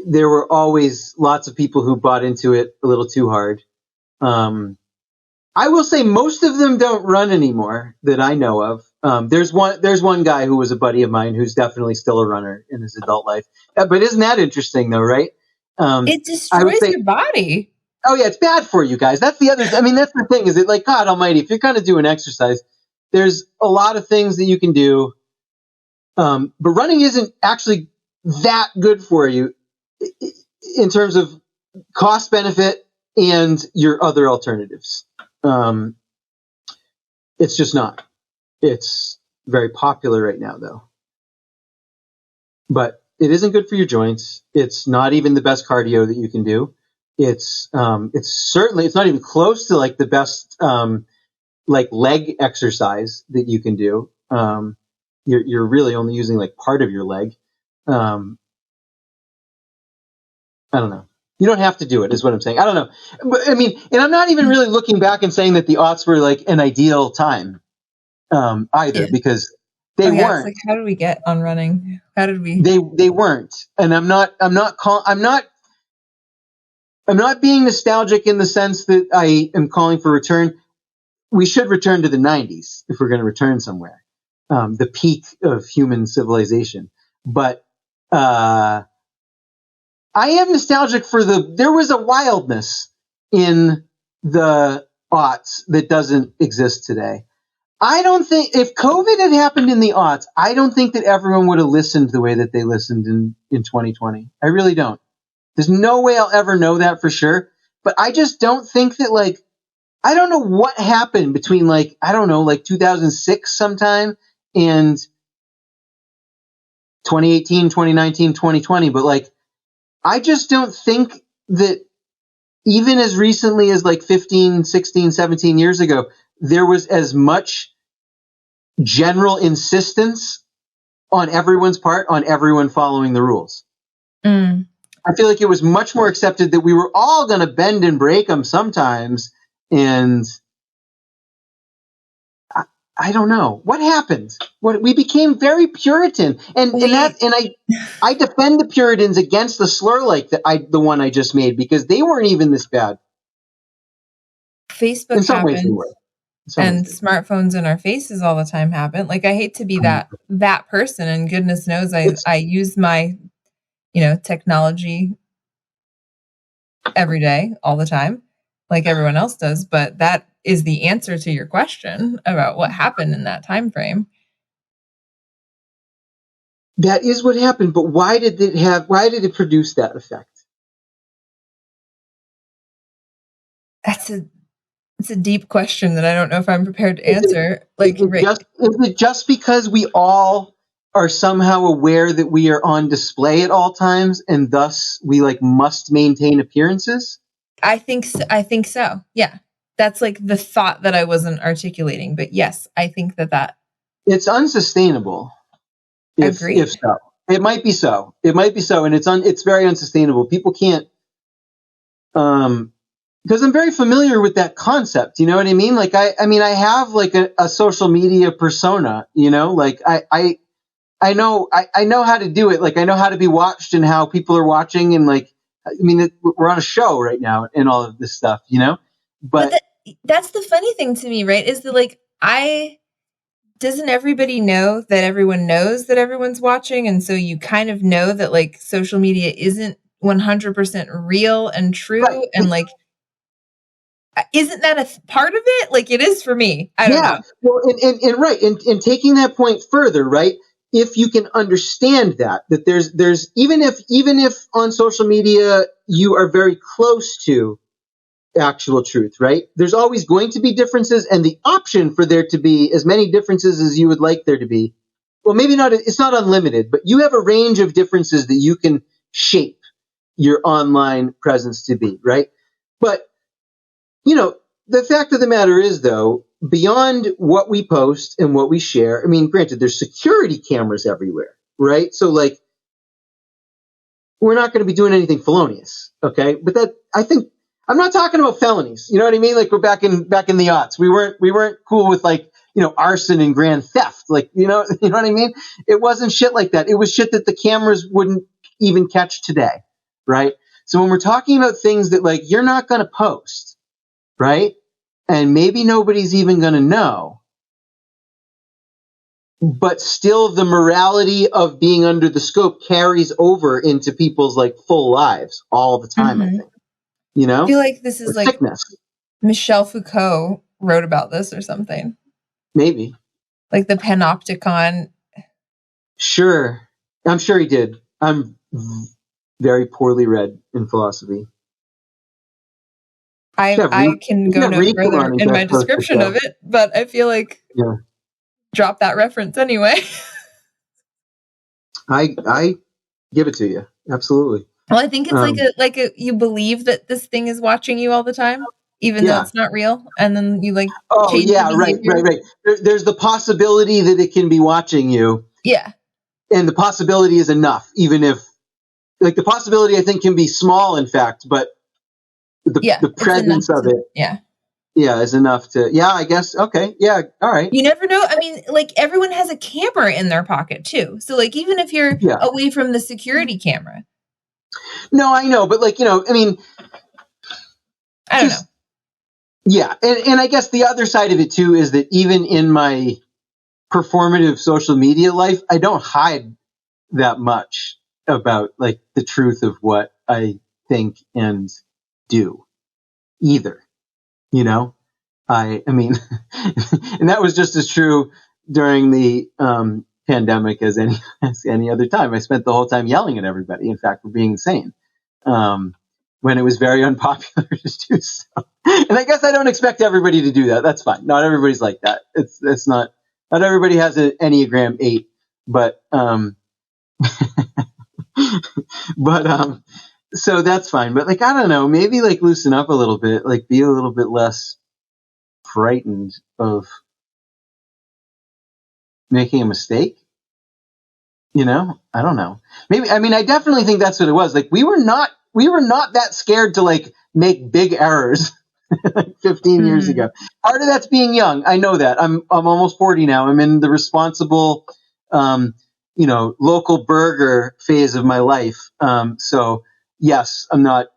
there were always lots of people who bought into it a little too hard. I will say most of them don't run anymore that I know of. There's one guy who was a buddy of mine who's definitely still a runner in his adult life. But isn't that interesting though, right? It destroys your body. Oh yeah, it's bad for you guys. That's that's the thing, is it like, God almighty, if you're kind of doing exercise, there's a lot of things that you can do. But running isn't actually that good for you in terms of cost benefit and your other alternatives. It's just not. It's very popular right now though. But it isn't good for your joints. It's not even the best cardio that you can do. It's certainly, it's not even close to like the best, like leg exercise that you can do. You're really only using like part of your leg. I don't know. You don't have to do it, is what I'm saying. I don't know. But I mean, and I'm not even really looking back and saying that the aughts were like an ideal time, either, because they weren't. It's like, how did we get on running? How did we? They weren't. And I'm not being nostalgic in the sense that I am calling for return. We should return to the 90s if we're going to return somewhere. The peak of human civilization. But, I am nostalgic for there was a wildness in the aughts that doesn't exist today. I don't think, if COVID had happened in the aughts, I don't think that everyone would have listened the way that they listened in 2020. I really don't. There's no way I'll ever know that for sure. But I just don't think that, like, I don't know what happened between, like, I don't know, like 2006 sometime and 2018, 2019, 2020. But, like, I just don't think that even as recently as like 15, 16, 17 years ago, there was as much general insistence on everyone's part on everyone following the rules. I feel like it was much more accepted that we were all going to bend and break them sometimes. And I don't know what happened. We became very Puritan, and I defend the Puritans against the slur like the one I just made, because they weren't even this bad. Facebook in some ways they were. And smartphones in our faces all the time happen. Like, I hate to be that person, and goodness knows I use my, technology every day, all the time, like everyone else does. But that is the answer to your question about what happened in that time frame. That is what happened, but why did it produce that effect? It's a deep question that I don't know if I'm prepared to answer. Is it just because we all are somehow aware that we are on display at all times, and thus we must maintain appearances? I think so. Yeah. That's the thought that I wasn't articulating, but yes, I think that it's unsustainable. If so, it might be so. And it's very unsustainable. People can't, because I'm very familiar with that concept. You know what I mean? I have a social media persona. I know how to do it. I know how to be watched and how people are watching, and we're on a show right now and all of this stuff. But that's the funny thing to me, right? Is that doesn't everybody know that everyone knows that everyone's watching? And so you kind of know that social media isn't 100% real and true. Right. And isn't that a part of it? It is for me. I don't know. Well, and taking that point further, right? If you can understand that there's even if on social media you are very close to actual truth, right? There's always going to be differences, and the option for there to be as many differences as you would like there to be, well, maybe not, it's not unlimited, but you have a range of differences that you can shape your online presence to be, right? But, the fact of the matter is, though, beyond what we post and what we share, granted, there's security cameras everywhere, right? So, we're not going to be doing anything felonious, okay? But that, I think, I'm not talking about felonies. You know what I mean? We're back in the aughts. We weren't cool with arson and grand theft. You know what I mean? It wasn't shit like that. It was shit that the cameras wouldn't even catch today, right? So when we're talking about things that you're not going to post, right? And maybe nobody's even going to know, but still the morality of being under the scope carries over into people's full lives all the time, I think. I feel like this is sickness. Michel Foucault wrote about this or something. Maybe. The panopticon. Sure. I'm sure he did. I'm very poorly read in philosophy. I can go no further in my description of it, but I feel drop that reference anyway. I give it to you. Absolutely. Well, I think it's you believe that this thing is watching you all the time, even though it's not real, and then you change right. There's the possibility that it can be watching you. Yeah. And the possibility is enough, even if the possibility I think can be small, in fact, but the presence of it. Yeah. Yeah, is enough to, I guess. Okay. Yeah. All right. You never know. Everyone has a camera in their pocket too. So even if you're away from the security camera. No, I know, but I don't know. Yeah, and I guess the other side of it too is that even in my performative social media life, I don't hide that much about the truth of what I think and do either. I mean, and that was just as true during the pandemic as any other time. I spent the whole time yelling at everybody. In fact, for being insane. when it was very unpopular to do so. And I guess I don't expect everybody to do that. That's fine. Not everybody's like that. It's not everybody has an Enneagram 8, but so that's fine. But like, I don't know, maybe like loosen up a little bit, like be a little bit less frightened of making a mistake. You know, I don't know. Maybe, I mean, I definitely think that's what it was. Like we were not that scared to like make big errors like 15 years ago. Part of that's being young. I know that. I'm almost 40 now. I'm in the responsible, local burger phase of my life. So yes, I'm not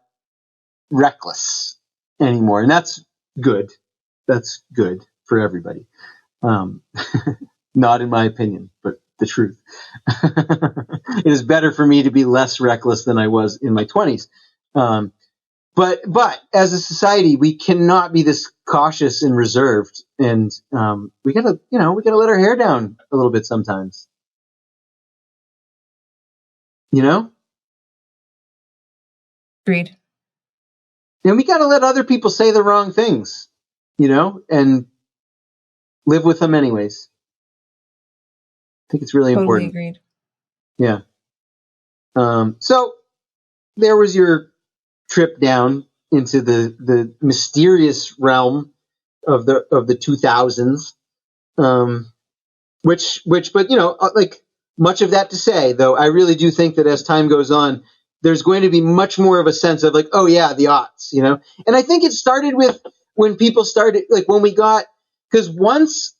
reckless anymore. And that's good. That's good for everybody. Not in my opinion, but the truth. It is better for me to be less reckless than I was in my 20s. But as a society, we cannot be this cautious and reserved, and we gotta let our hair down a little bit sometimes. You know? Agreed. And we gotta let other people say the wrong things, and live with them anyways. I think it's really important. Totally agreed. Yeah. So there was your trip down into the mysterious realm of the 2000s, which but like much of that to say, though I really do think that as time goes on, there's going to be much more of a sense of like, oh yeah, the aughts, and I think it started with when people started, like when we got, because once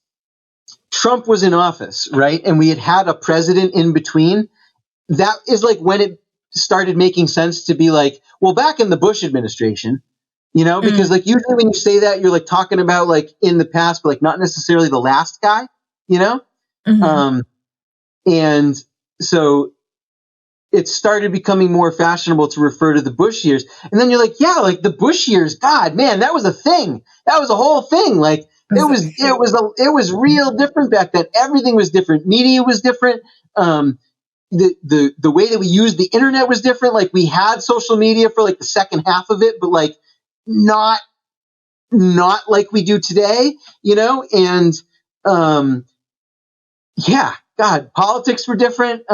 Trump was in office, right, and we had a president in between, that is like when it started making sense to be like, well, back in the Bush administration, because like usually when you say that, you're like talking about like in the past, but like not necessarily the last guy, and so it started becoming more fashionable to refer to the Bush years. And then you're like, yeah, like the Bush years, God, man, that was a thing. That was a whole thing. Like it was real different back then. Everything was different. Media was different. The way that we used the internet was different. Like we had social media for like the second half of it, but like not like we do today, and yeah, God, politics were different.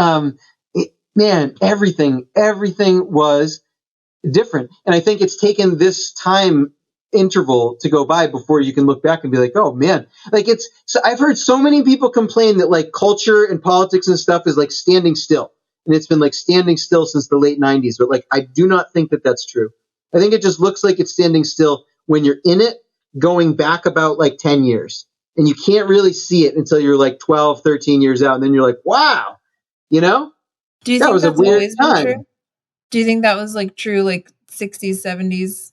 Man, everything was different. And I think it's taken this time interval to go by before you can look back and be like, oh man, like so I've heard so many people complain that like culture and politics and stuff is like standing still. And it's been like standing still since the late 90s. But like, I do not think that that's true. I think it just looks like it's standing still when you're in it, going back about like 10 years. And you can't really see it until you're like 12, 13 years out. And then you're like, wow, Do you that think was that's a weird always been time. true? Do you think that was like true like 60s, 70s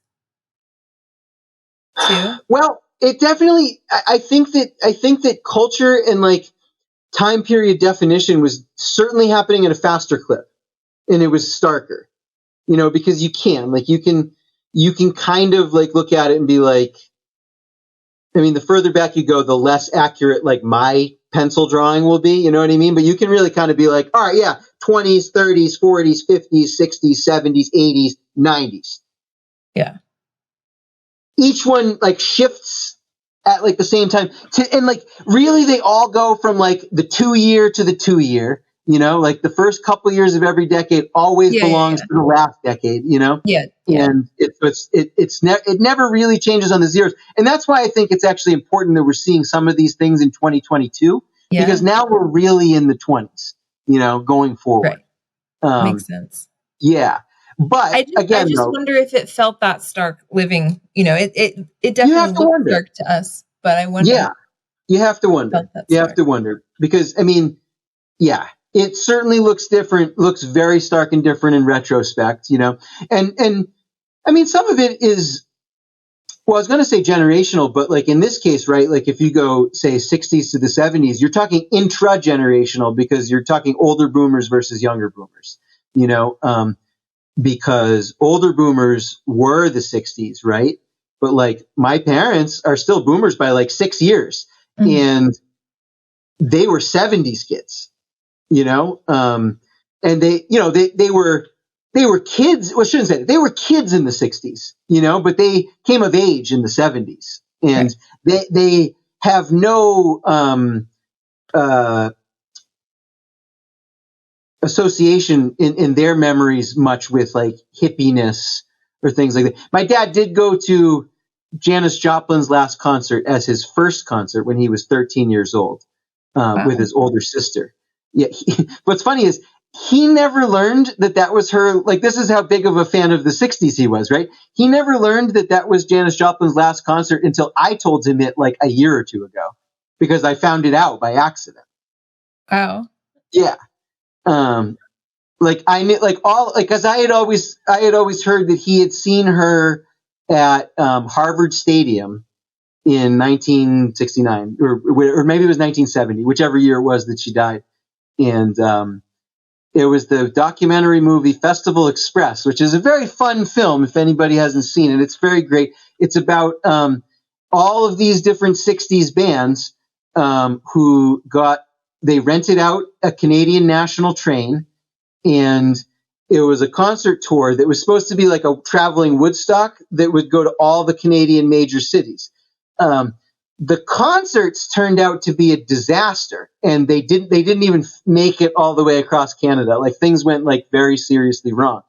too? Well, it definitely, I think that culture and like time period definition was certainly happening at a faster clip, and it was starker, because you can kind of like look at it and be like, I mean, the further back you go, the less accurate like my pencil drawing will be, you know what I mean? But you can really kind of be like, all right, yeah, 20s, 30s, 40s, 50s, 60s, 70s, 80s, 90s. Yeah. Each one like shifts at like the same time and like really they all go from like the 2 year to the 2 year, like the first couple years of every decade always belongs to the last decade, Yeah. And it never really changes on the zeros. And that's why I think it's actually important that we're seeing some of these things in 2022, because now we're really in the 20s, going forward. Right. Makes sense. Yeah. But I just wonder if it felt that stark living, it definitely looked stark to us, but I wonder. Yeah. You have to wonder. You have to wonder because, I mean, yeah, it certainly looks different, looks very stark and different in retrospect, and I mean, some of it is, well, I was going to say generational, but like in this case, right, like if you go say 60s to the 70s, you're talking intra-generational because you're talking older boomers versus younger boomers, because older boomers were the 60s, right? But like my parents are still boomers by like 6 years, and they were 70s kids, and they were they were kids. Well, I shouldn't say that. They were kids in the 60s, but they came of age in the 70s. And they have no association in their memories much with like hippiness or things like that. My dad did go to Janis Joplin's last concert as his first concert when he was 13 years old with his older sister. Yeah. What's funny is he never learned that was her. Like, this is how big of a fan of the 60s he was, right? He never learned that was Janis Joplin's last concert until I told him it like a year or two ago, because I found it out by accident. Oh. Yeah. Like I knew, like all, like, cause I had always heard that he had seen her at Harvard Stadium in 1969, or maybe it was 1970, whichever year it was that she died. And it was the documentary movie Festival Express, which is a very fun film if anybody hasn't seen it. It's very great. It's about all of these different 60s bands who they rented out a Canadian National train, and it was a concert tour that was supposed to be like a traveling Woodstock that would go to all the Canadian major cities. The concerts turned out to be a disaster, and they didn't even make it all the way across Canada. Like, things went like very seriously wrong.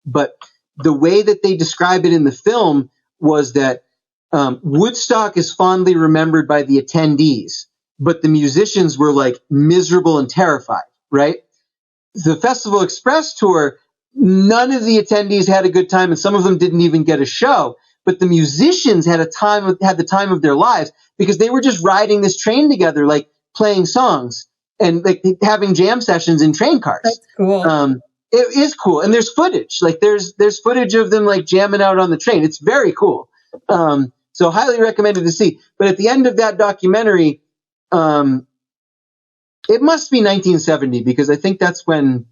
But the way that they describe it in the film was that Woodstock is fondly remembered by the attendees, but the musicians were like miserable and terrified, right? The Festival Express tour, none of the attendees had a good time, and some of them didn't even get a show. But the musicians had the time of their lives, because they were just riding this train together, like playing songs and like having jam sessions in train cars. That's cool. It is cool, and there's footage. Like there's footage of them like jamming out on the train. It's very cool. So highly recommended to see. But at the end of that documentary, it must be 1970, because I think that's when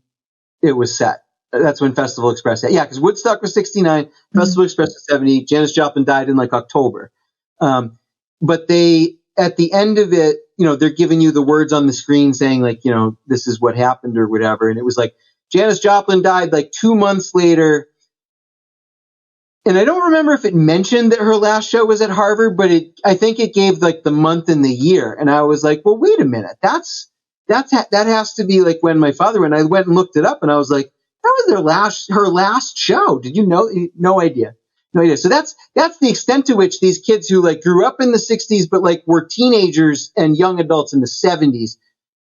it was set. That's when Festival Express set. Yeah, because Woodstock was 69, Festival Express was 70. Janis Joplin died in like October. But they, at the end of it, they're giving you the words on the screen saying like, this is what happened or whatever. And it was like, Janis Joplin died like 2 months later. And I don't remember if it mentioned that her last show was at Harvard, but I think it gave like the month and the year. And I was like, well, wait a minute. That has to be like when my father went. I went and looked it up, and I was like, that was her last show. Did you know? No idea. So that's the extent to which these kids who like grew up in the 60s, but like were teenagers and young adults in the 70s,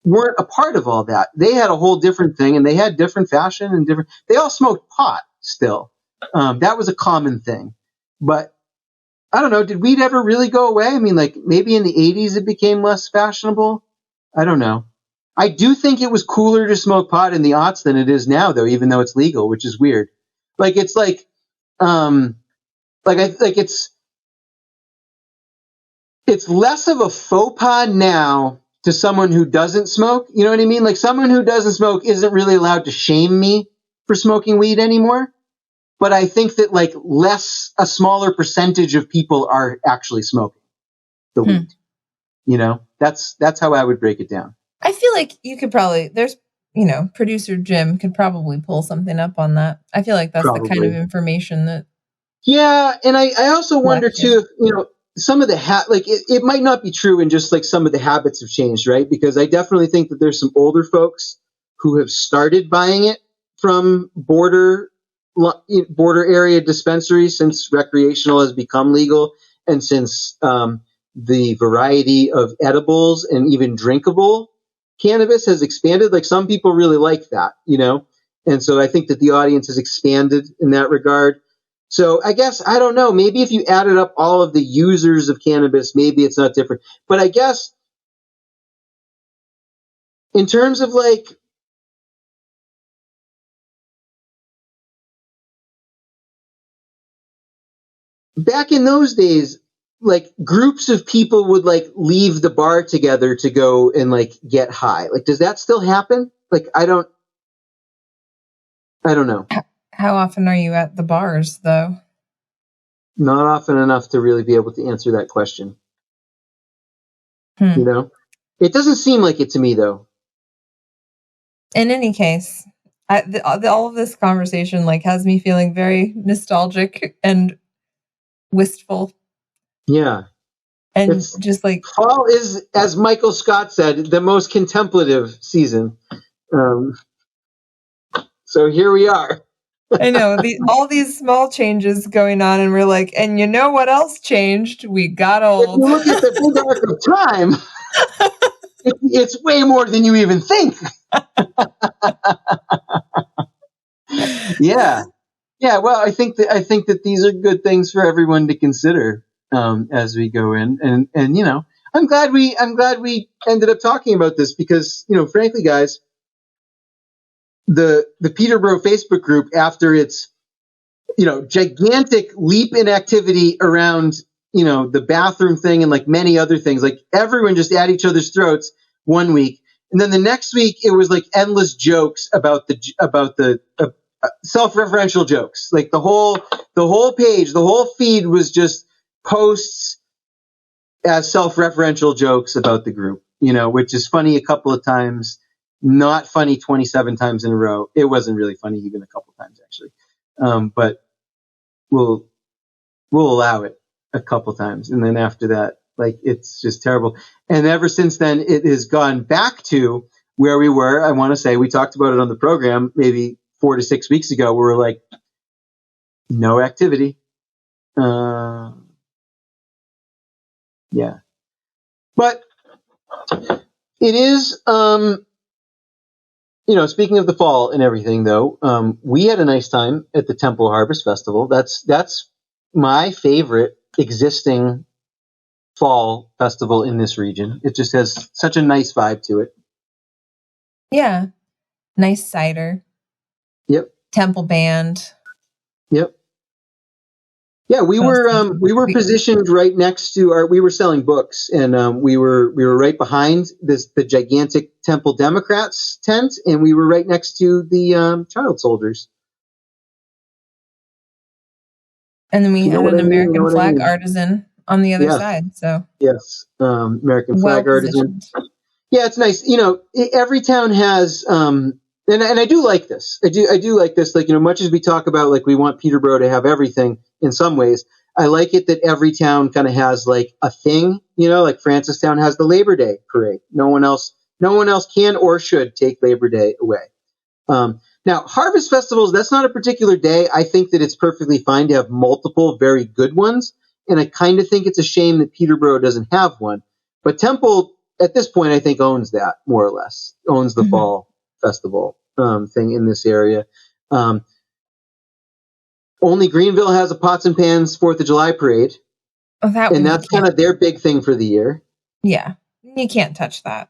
weren't a part of all that. They had a whole different thing, and they had different fashion and different. They all smoked pot still. That was a common thing. But I don't know. Did weed ever really go away? I mean, like maybe in the 80s it became less fashionable. I don't know. I do think it was cooler to smoke pot in the aughts than it is now, though, even though it's legal, which is weird. Like it's like, it's less of a faux pas now to someone who doesn't smoke. You know what I mean? Like, someone who doesn't smoke isn't really allowed to shame me for smoking weed anymore. But I think that like a smaller percentage of people are actually smoking the weed. That's how I would break it down. I feel like you could probably, producer Jim could probably pull something up on that. I feel like that's the kind of information that. Yeah. And I also wonder too, some of the it might not be true, and just like some of the habits have changed, right? Because I definitely think that there's some older folks who have started buying it from border area dispensaries since recreational has become legal, and since the variety of edibles and even drinkable cannabis has expanded. Like, some people really like that, and so I think that the audience has expanded in that regard. So I guess, I don't know, maybe if you added up all of the users of cannabis, maybe it's not different. But I guess in terms of like, back in those days, like groups of people would like leave the bar together to go and like get high. Like, does that still happen? Like, I don't know. How often are you at the bars though? Not often enough to really be able to answer that question. It doesn't seem like it to me though. In any case, All of this conversation like has me feeling very nostalgic and wistful. Yeah. And it's, just like fall is, as Michael Scott said, the most contemplative season. So here we are. I know all these small changes going on, and we're like, and you know what else changed? We got old. If you look at the big arc of time, it's way more than you even think. Yeah. Well, I think that these are good things for everyone to consider as we go in, and I'm glad we ended up talking about this because frankly, guys, the Peterborough Facebook group, after its gigantic leap in activity around the bathroom thing and like many other things, like everyone just at each other's throats one week, and then the next week it was like endless jokes about the self-referential jokes. Like the whole page, the whole feed was just posts as self-referential jokes about the group, which is funny a couple of times, not funny 27 times in a row. It wasn't really funny even a couple of times actually. But we'll allow it a couple times. And then after that, like, it's just terrible. And ever since then, it has gone back to where we were. I want to say we talked about it on the program maybe 4 to 6 weeks ago. We were like, no activity. Yeah. But it is, speaking of the fall and everything, though, we had a nice time at the Temple Harvest Festival. That's my favorite existing fall festival in this region. It just has such a nice vibe to it. Yeah. Nice cider. Yep. Temple band. Yep. Yeah, we were positioned right next to we were selling books, and we were right behind the gigantic Temple Democrats tent, and we were right next to the child soldiers. And then we had an American flag artisan on the other side. So yes, American flag artisan. Yeah, it's nice. Every town has, and I do like this. I do like this. Like, much as we talk about, like, we want Peterborough to have everything in some ways, I like it that every town kind of has like a thing. Like Francistown has the Labor Day parade. No one else can or should take Labor Day away. Now, harvest festivals, that's not a particular day. I think that it's perfectly fine to have multiple very good ones. And I kind of think it's a shame that Peterborough doesn't have one. But Temple, at this point, I think owns that, more or less. Owns the fall festival thing in this area. Only Greenville has a Pots and Pans 4th of July parade. Oh, and that's kind of their big thing for the year. Yeah. You can't touch that.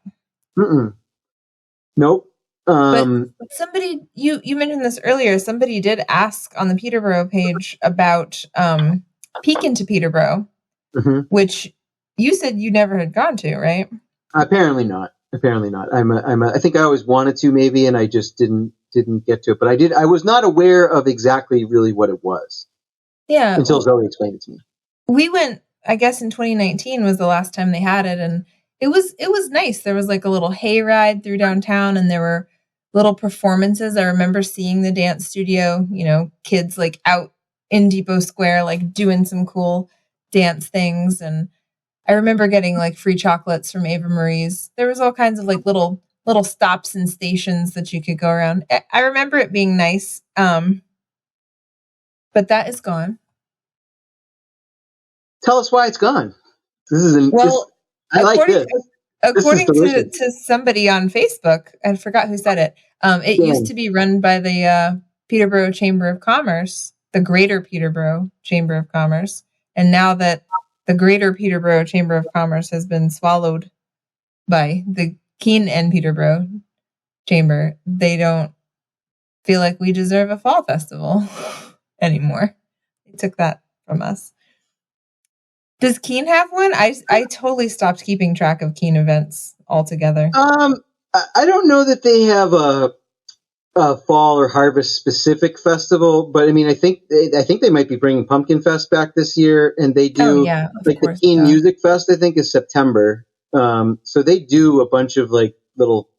Nope. But somebody, you mentioned this earlier, somebody did ask on the Peterborough page about Peek into Peterborough, which you said you never had gone to, right? Apparently not. I think I always wanted to, maybe, and I just didn't get to it. But I was not aware of exactly really what it was. Yeah. Until Zoe explained it to me. We went, I guess in 2019 was the last time they had it, and it was nice. There was like a little hayride through downtown, and there were little performances. I remember seeing the dance studio, kids like out in Depot Square, like doing some cool dance things. And I remember getting like free chocolates from Ava Marie's. There was all kinds of like little stops and stations that you could go around. I remember it being nice. But that is gone. Tell us why it's gone. According to somebody on Facebook, I forgot who said it. It used to be run by the Peterborough Chamber of Commerce, the Greater Peterborough Chamber of Commerce. And now that the Greater Peterborough Chamber of Commerce has been swallowed by the Keene and Peterborough Chamber, they don't feel like we deserve a fall festival anymore. They took that from us. Does Keene have one? I totally stopped keeping track of Keene events altogether. I don't know that they have a fall or harvest specific festival, but I mean, I think they might be bringing Pumpkin Fest back this year, and they do the Keene Music Fest. I think is September. So they do a bunch of like little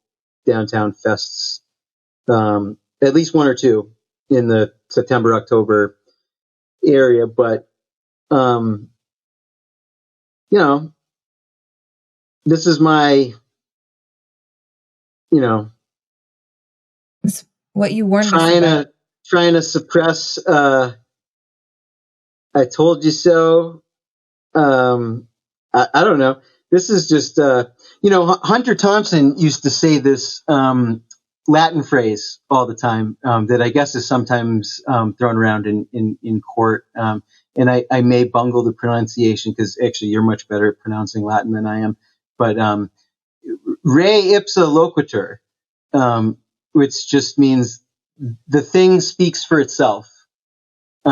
downtown fests at least one or two in the September, October area. But, this is my, it's what you warned us about. Trying to suppress, I told you so. I don't know. This is just, Hunter Thompson used to say this Latin phrase all the time that I guess is sometimes thrown around in court. And I may bungle the pronunciation because actually you're much better at pronouncing Latin than I am. But re ipsa loquitur, which just means the thing speaks for itself. It's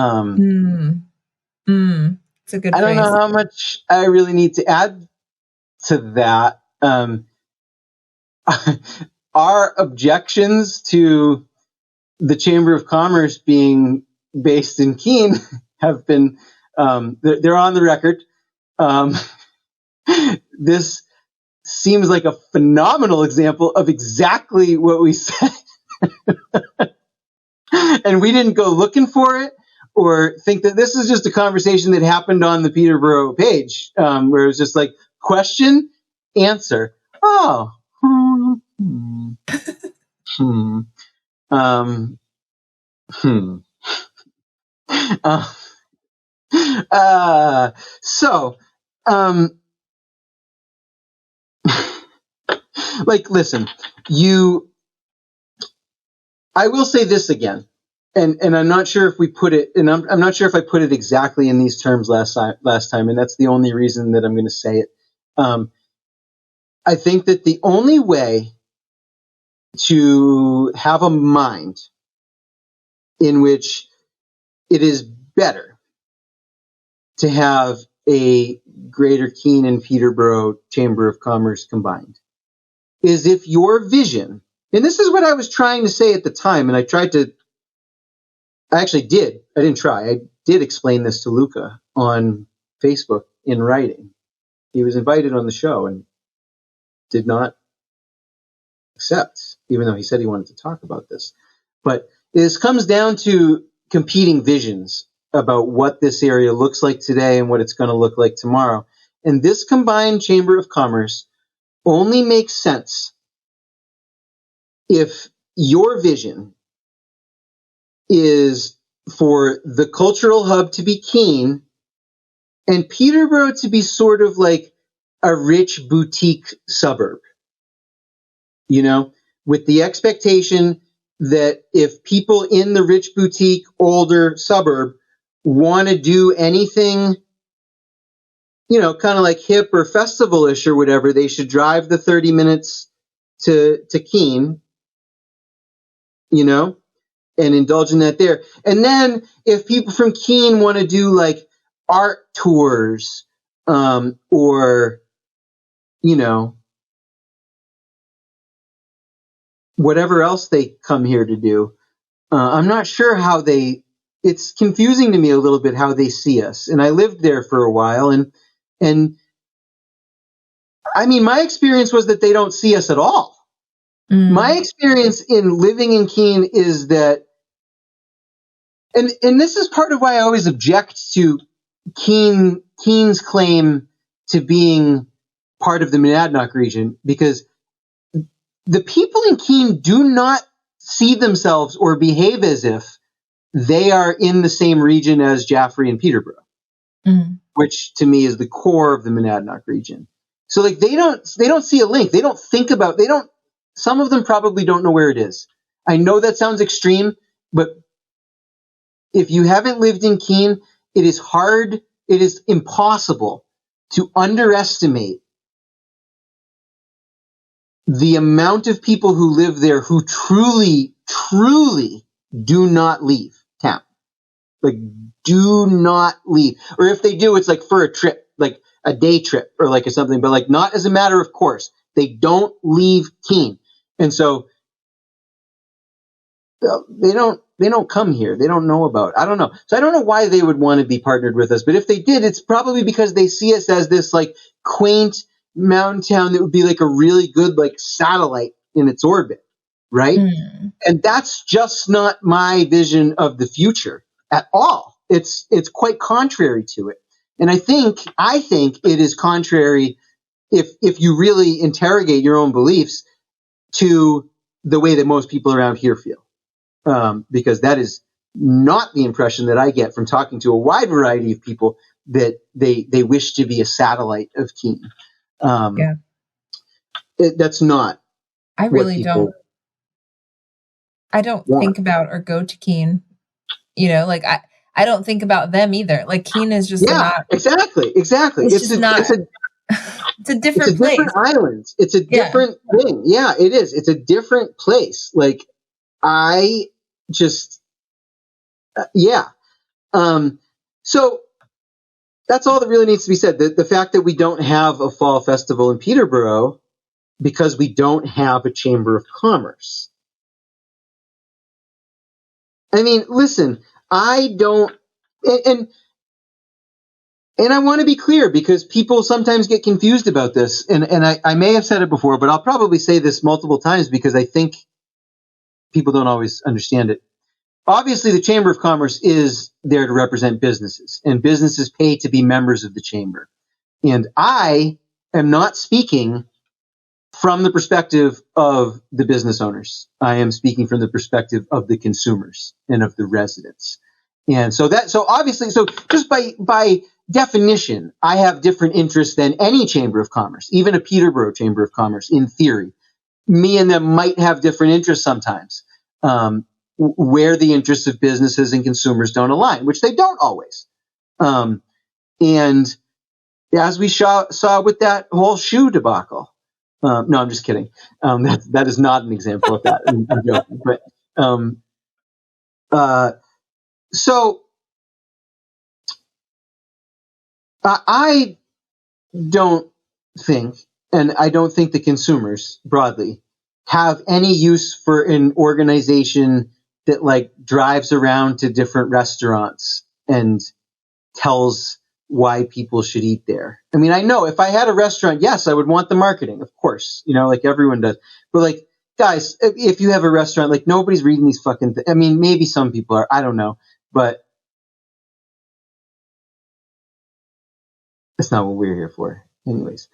a good phrase. I don't know how much I really need to add to that. Our objections to the Chamber of Commerce being based in Keene have been, they're on the record. This seems like a phenomenal example of exactly what we said. And we didn't go looking for it or think that this is just a conversation that happened on the Peterborough page, where it was just like question, answer. Oh. Listen, I will say this again, and I'm not sure if we put it, and I'm not sure if I put it exactly in these terms last time, and that's the only reason that I'm going to say it. I think that the only way to have a mind in which it is better to have a Greater Keene and Peterborough Chamber of Commerce combined is if your vision, and this is what I was trying to say at the time, and I did explain this to Luca on Facebook in writing. He was invited on the show and did not accept, even though he said he wanted to talk about this. But this comes down to competing visions about what this area looks like today and what it's going to look like tomorrow. And this combined Chamber of Commerce only makes sense if your vision is for the cultural hub to be Keene and Peterborough to be sort of like a rich boutique suburb, with the expectation that if people in the rich boutique older suburb want to do anything, kind of like hip or festival-ish or whatever, they should drive the 30 minutes to Keene, and indulge in that there. And then if people from Keene want to do like art tours, or, whatever else they come here to do, I'm not sure how it's confusing to me a little bit how they see us. And I lived there for a while, and I mean, my experience was that they don't see us at all. My experience in living in Keene is that, and this is part of why I always object to Keene's claim to being part of the Monadnock region, because the people in Keene do not see themselves or behave as if they are in the same region as Jaffrey and Peterborough, which to me is the core of the Monadnock region. So like they don't see a link. They don't think about, some of them probably don't know where it is. I know that sounds extreme, but if you haven't lived in Keene, it is impossible to underestimate the amount of people who live there who truly, truly do not leave town. Like, do not leave. Or if they do, it's like for a trip, like a day trip or like something, but like not as a matter of course. They don't leave Keene. And so they don't come here. They don't know about it. I don't know. So I don't know why they would want to be partnered with us. But if they did, it's probably because they see us as this like quaint mountain town that would be like a really good like satellite in its orbit. right? And that's just not my vision of the future at all. It's quite contrary to it. And I think it is contrary, if you really interrogate your own beliefs, to the way that most people around here feel. Because that is not the impression that I get from talking to a wide variety of people, that they wish to be a satellite of Keene. That's not. I really don't. I don't think about or go to Keene. You know, like I don't think about them either. Like Keene is just not. Exactly. It's just not. It's a different place. Different island. It's a different thing. Yeah, it is. It's a different place. Like I just, so that's all that really needs to be said. The fact that we don't have a fall festival in Peterborough because we don't have a Chamber of Commerce. I mean, listen, I don't, and I want to be clear because people sometimes get confused about this, and I may have said it before, but I'll probably say this multiple times because I think people don't always understand it. Obviously, the Chamber of Commerce is there to represent businesses, and businesses pay to be members of the Chamber. And I am not speaking from the perspective of the business owners. I am speaking from the perspective of the consumers and of the residents. And so obviously, just by definition, I have different interests than any Chamber of Commerce, even a Peterborough Chamber of Commerce, in theory. Me and them might have different interests sometimes, where the interests of businesses and consumers don't align, which they don't always. And as we saw with that whole shoe debacle. No, I'm just kidding. That is not an example of that. I'm joking. But so I don't think, and I don't think the consumers broadly have any use for an organization that like drives around to different restaurants and tells why people should eat there. I mean, I know if I had a restaurant, yes, I would want the marketing, of course, like everyone does. But like, guys, if you have a restaurant, like nobody's reading these fucking I mean, maybe some people are, I don't know, but that's not what we're here for. Anyways,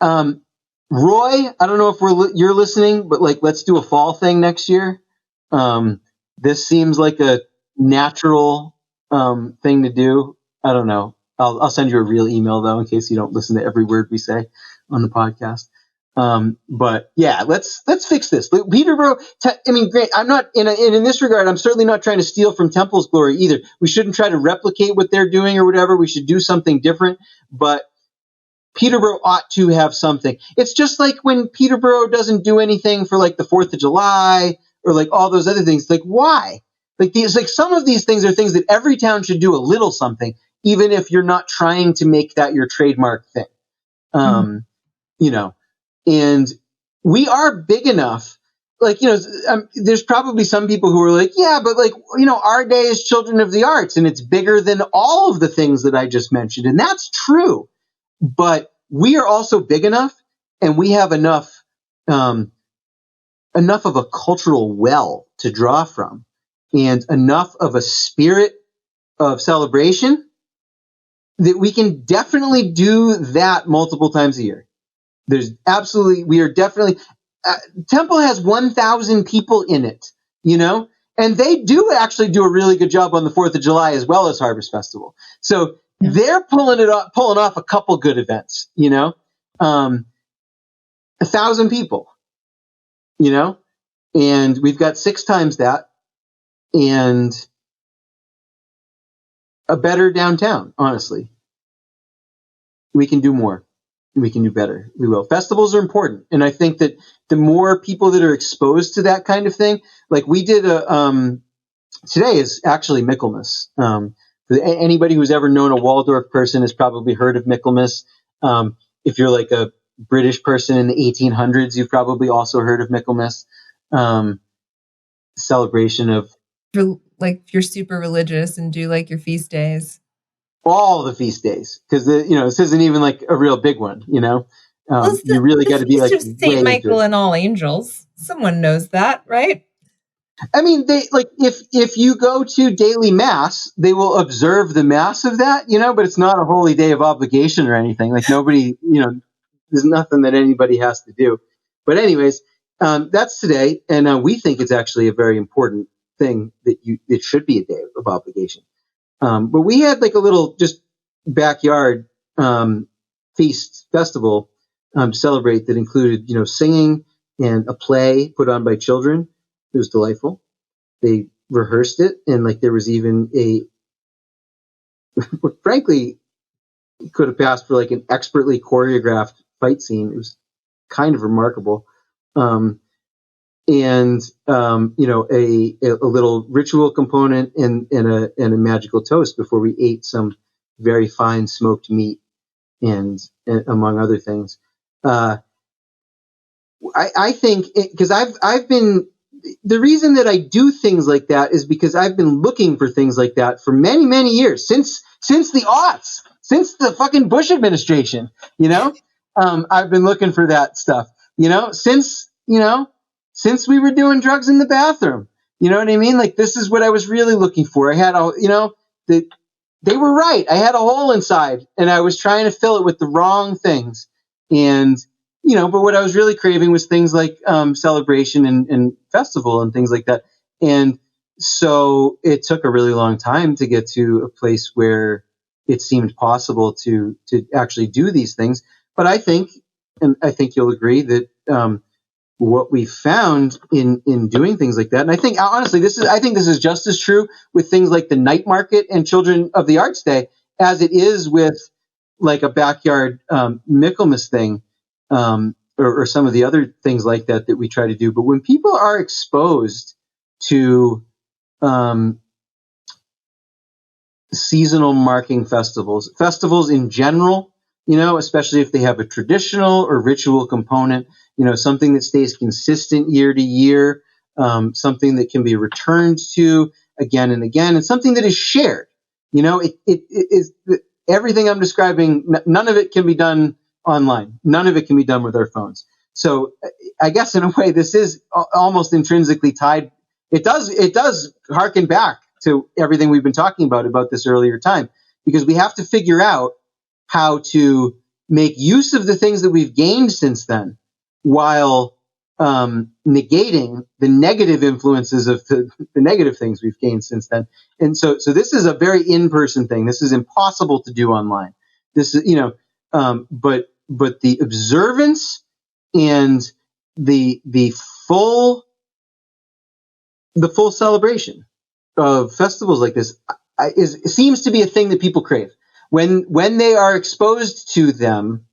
Roy, I don't know if you're listening, but like, let's do a fall thing next year. This seems like a natural thing to do. I don't know. I'll send you a real email though, in case you don't listen to every word we say on the podcast. But yeah, let's fix this. Peterborough. Great. I'm not in this regard. I'm certainly not trying to steal from Temple's glory either. We shouldn't try to replicate what they're doing or whatever. We should do something different. But Peterborough ought to have something. It's just like when Peterborough doesn't do anything for like the 4th of July or like all those other things. Like why? Like some of these things are things that every town should do a little something, even if you're not trying to make that your trademark thing. And we are big enough, there's probably some people who are like, yeah, but like, our day is Children of the Arts and it's bigger than all of the things that I just mentioned. And that's true. But we are also big enough and we have enough of a cultural well to draw from and enough of a spirit of celebration that we can definitely do that multiple times a year. We are definitely, Temple has 1,000 people in it, and they do actually do a really good job on the 4th of July as well as Harvest Festival. So they're pulling off a couple good events, 1,000 people, and we've got 6 times that and a better downtown, honestly. We can do more. We can do better. We will. Festivals are important. And I think that the more people that are exposed to that kind of thing, like we did today is actually Michaelmas. Anybody who's ever known a Waldorf person has probably heard of Michaelmas. If you're like a British person in the 1800s, you've probably also heard of Michaelmas. Celebration of, like, you're super religious and do like your feast days. All the feast days, because this isn't even like a real big one. You really got to be like Saint Michael and All Angels. Someone knows that, right? I mean, they like if you go to daily mass, they will observe the mass of that, but it's not a holy day of obligation or anything. Like nobody, there's nothing that anybody has to do. But anyways, that's today, and we think it's actually a very important thing that it should be a day of obligation. But we had like a little just backyard feast festival to celebrate that included, singing and a play put on by children. It was delightful. They rehearsed it, and like there was even frankly, could have passed for like an expertly choreographed fight scene. It was kind of remarkable. A little ritual component and a magical toast before we ate some very fine smoked meat and among other things. I think because I've been, the reason that I do things like that is because I've been looking for things like that for many, many years, since the aughts, since the fucking Bush administration, I've been looking for that stuff, since we were doing drugs in the bathroom, you know what I mean? Like, this is what I was really looking for. I had they were right. I had a hole inside and I was trying to fill it with the wrong things. And, but what I was really craving was things like celebration and festival and things like that. And so it took a really long time to get to a place where it seemed possible to actually do these things. But I think you'll agree that what we found in doing things like that, and I think honestly, this is just as true with things like the night market and Children of the Arts Day as it is with like a backyard Michaelmas thing. Or some of the other things like that we try to do. But when people are exposed to seasonal marking festivals in general, especially if they have a traditional or ritual component, something that stays consistent year to year, something that can be returned to again and again, and something that is shared. It is everything I'm describing. None of it can be done online. None of it can be done with our phones. So I guess in a way, this is almost intrinsically tied. It does harken back to everything we've been talking about this earlier time, because we have to figure out how to make use of the things that we've gained since then, while negating the negative influences of the negative things we've gained since then. And so this is a very in-person thing. This is impossible to do online. This is, but the observance and the full celebration of festivals like this seems to be a thing that people crave. When they are exposed to them,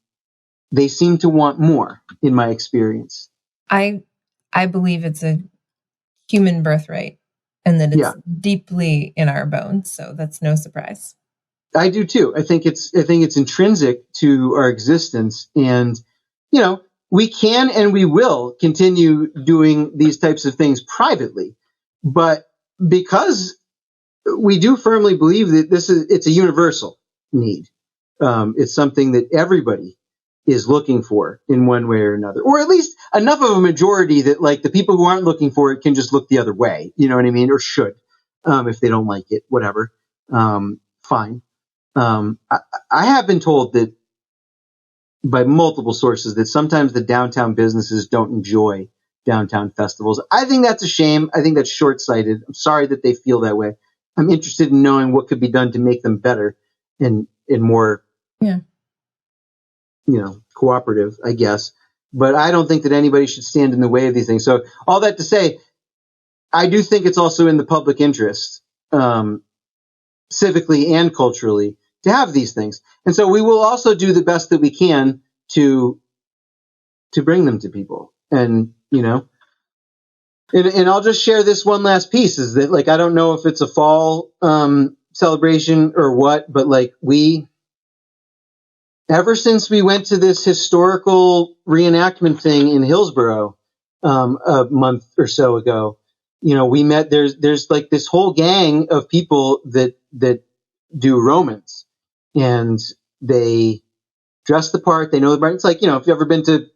they seem to want more, in my experience. I believe it's a human birthright and that it's deeply in our bones. So that's no surprise. I do too. I think it's intrinsic to our existence, and we can and we will continue doing these types of things privately, but because we do firmly believe that it's a universal need. It's something that everybody is looking for in one way or another, or at least enough of a majority that like the people who aren't looking for it can just look the other way. You know what I mean? Or should, if they don't like it, whatever. Fine. I have been told that by multiple sources that sometimes the downtown businesses don't enjoy downtown festivals. I think that's a shame. I think that's short-sighted. I'm sorry that they feel that way. I'm interested in knowing what could be done to make them better and more, cooperative, I guess. But I don't think that anybody should stand in the way of these things. So all that to say, I do think it's also in the public interest, civically and culturally, to have these things. And so we will also do the best that we can to bring them to people. And, and I'll just share this one last piece, is that, like, I don't know if it's a fall celebration or what, but like ever since we went to this historical reenactment thing in Hillsborough a month or so ago, we met, there's like this whole gang of people that do Romans, and they dress the part. They know the part. It's like, if you've ever been to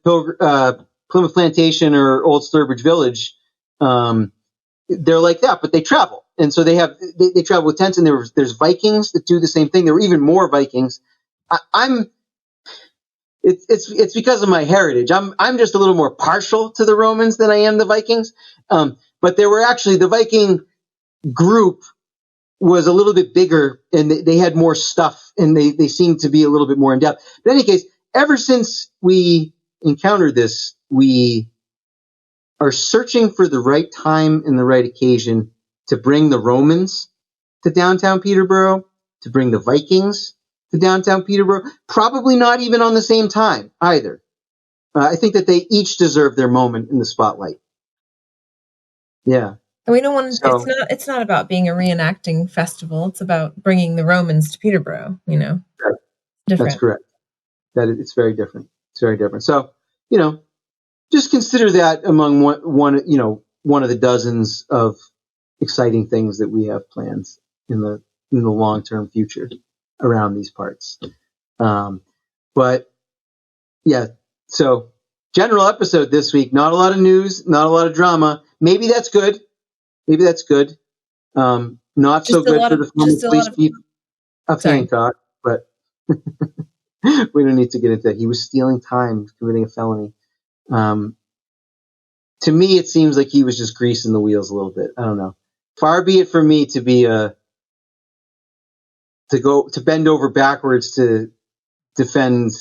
Plymouth Plantation or Old Sturbridge Village, they're like that, but they travel. And so they travel with tents, and there's Vikings that do the same thing. There were even more Vikings. It's because of my heritage. I'm just a little more partial to the Romans than I am the Vikings. But there were actually, the Viking group was a little bit bigger, and they had more stuff, and they seemed to be a little bit more in depth. But in any case, ever since we encountered this, we are searching for the right time and the right occasion to bring the Romans to downtown Peterborough, to bring the Vikings to downtown Peterborough. Probably not even on the same time either. I think that they each deserve their moment in the spotlight. Yeah. And we don't want. So, it's not about being a reenacting festival. It's about bringing the Romans to Peterborough. Different. That's correct. It's very different. It's very different. So, just consider that among one of the dozens of exciting things that we have planned in the long-term future around these parts. But yeah, so general episode this week. Not a lot of news, not a lot of drama. Maybe that's good. Not so good for the former police chief of Hancock, but we don't need to get into that. He was stealing time, committing a felony. To me, it seems like he was just greasing the wheels a little bit. I don't know. Far be it from me to be to bend over backwards to defend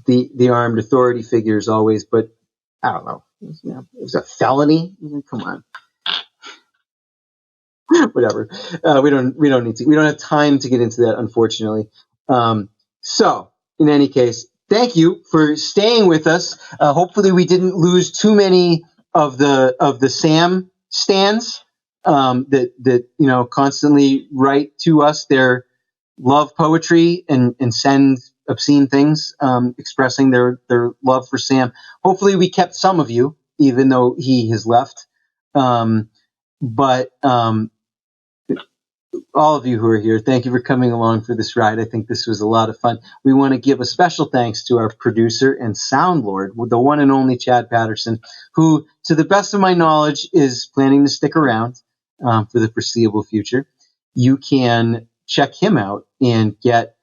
the armed authority figures always, but I don't know. It was a felony. Come on. Whatever. We don't need to. We don't have time to get into that, unfortunately. So, in any case, thank you for staying with us. Hopefully, we didn't lose too many of the Sam stands that constantly write to us their love poetry and send obscene things expressing their love for Sam. Hopefully, we kept some of you, even though he has left. But all of you who are here, thank you for coming along for this ride. I think this was a lot of fun. We want to give a special thanks to our producer and sound lord, the one and only Chad Patterson, who, to the best of my knowledge, is planning to stick around for the foreseeable future. You can check him out and get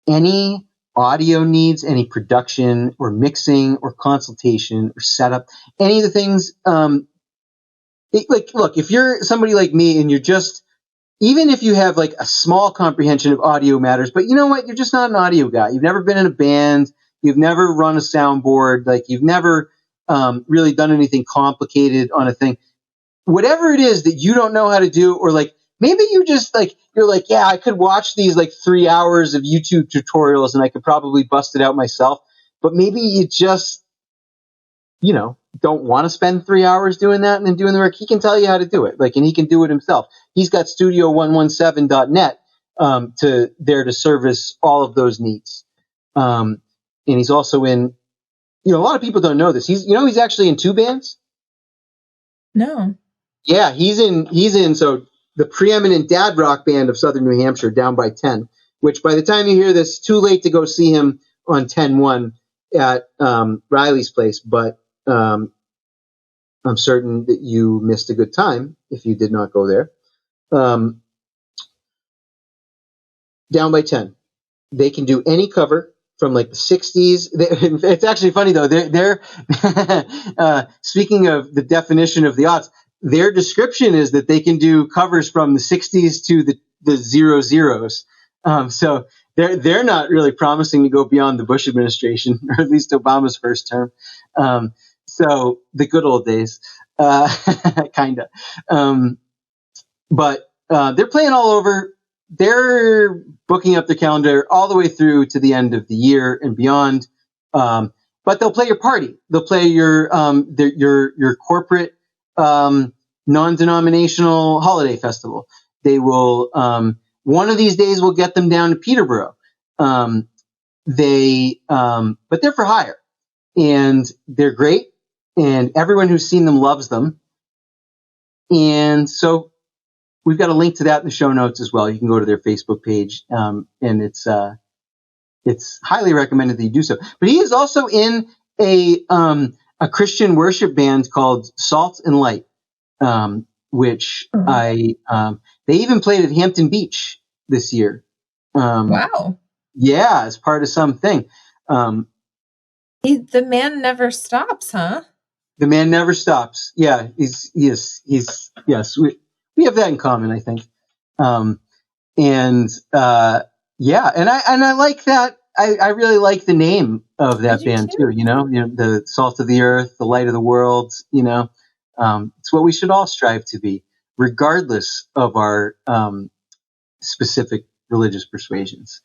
any audio needs, any production or mixing or consultation or setup, any of the things. Look, if you're somebody like me and you're just, even if you have like a small comprehension of audio matters, but you know what? You're just not an audio guy. You've never been in a band. You've never run a soundboard. Like you've never really done anything complicated on a thing. Whatever it is that you don't know how to do, or like maybe you just you're like, yeah, I could watch these 3 hours of YouTube tutorials and I could probably bust it out myself. But maybe you just, don't want to spend 3 hours doing that and then doing the work. He can tell you how to do it. And he can do it himself. He's got studio117.net to service all of those needs. And he's also in, a lot of people don't know this. He's actually in 2 bands. No. Yeah, he's in so the preeminent dad rock band of Southern New Hampshire, Down by 10, which by the time you hear this, too late to go see him on 10-1 at Riley's place, but I'm certain that you missed a good time if you did not go there. Down by 10. They can do any cover from the 60s. It's actually funny though. They're speaking of the definition of the aughts, their description is that they can do covers from the 60s to the 00s. So they're not really promising to go beyond the Bush administration, or at least Obama's first term. So the good old days, kinda. But they're playing all over. They're booking up their calendar all the way through to the end of the year and beyond. But they'll play your party. They'll play your corporate non-denominational holiday festival. They will. One of these days we'll get them down to Peterborough. But they're for hire, and they're great. And everyone who's seen them loves them. And so we've got a link to that in the show notes as well. You can go to their Facebook page, and it's highly recommended that you do so. But he is also in a a Christian worship band called Salt and Light, which they even played at Hampton Beach this year. Wow. Yeah, as part of something. The man never stops, huh? The man never stops. Yeah, he's yes. We have that in common, I think. Yeah, and I like that. I really like the name of that band too. You know, the salt of the earth, the light of the world. You know, it's what we should all strive to be, regardless of our specific religious persuasions.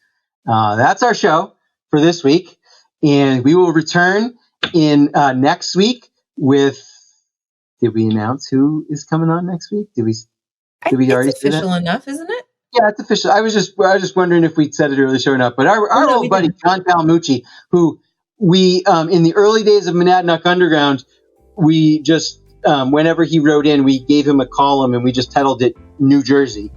That's our show for this week, and we will return in next week with. Did we announce who is coming on next week? Did we already say that? It's official enough, isn't it? Yeah, it's official. I was just wondering if we'd said it early show or not. But our old buddy John Palmucci, who we in the early days of Monadnock Underground, we just whenever he wrote in, we gave him a column and we just titled it New Jersey.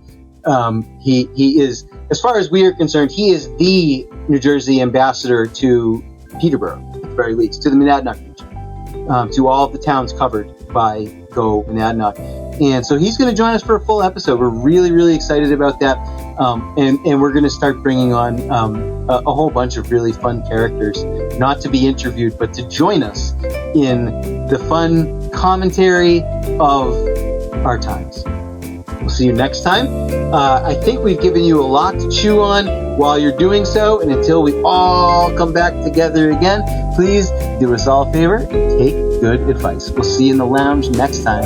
He is, as far as we are concerned, he is the New Jersey ambassador to Peterborough, at the very least, to the Monadnock region, to all of the towns covered by Go Monadnock. And so he's going to join us for a full episode. We're really, really excited about that. And we're going to start bringing on a whole bunch of really fun characters, not to be interviewed, but to join us in the fun commentary of our times. We'll see you next time. I think we've given you a lot to chew on while you're doing so. And until we all come back together again, please do us all a favor and take good advice. We'll see you in the lounge next time.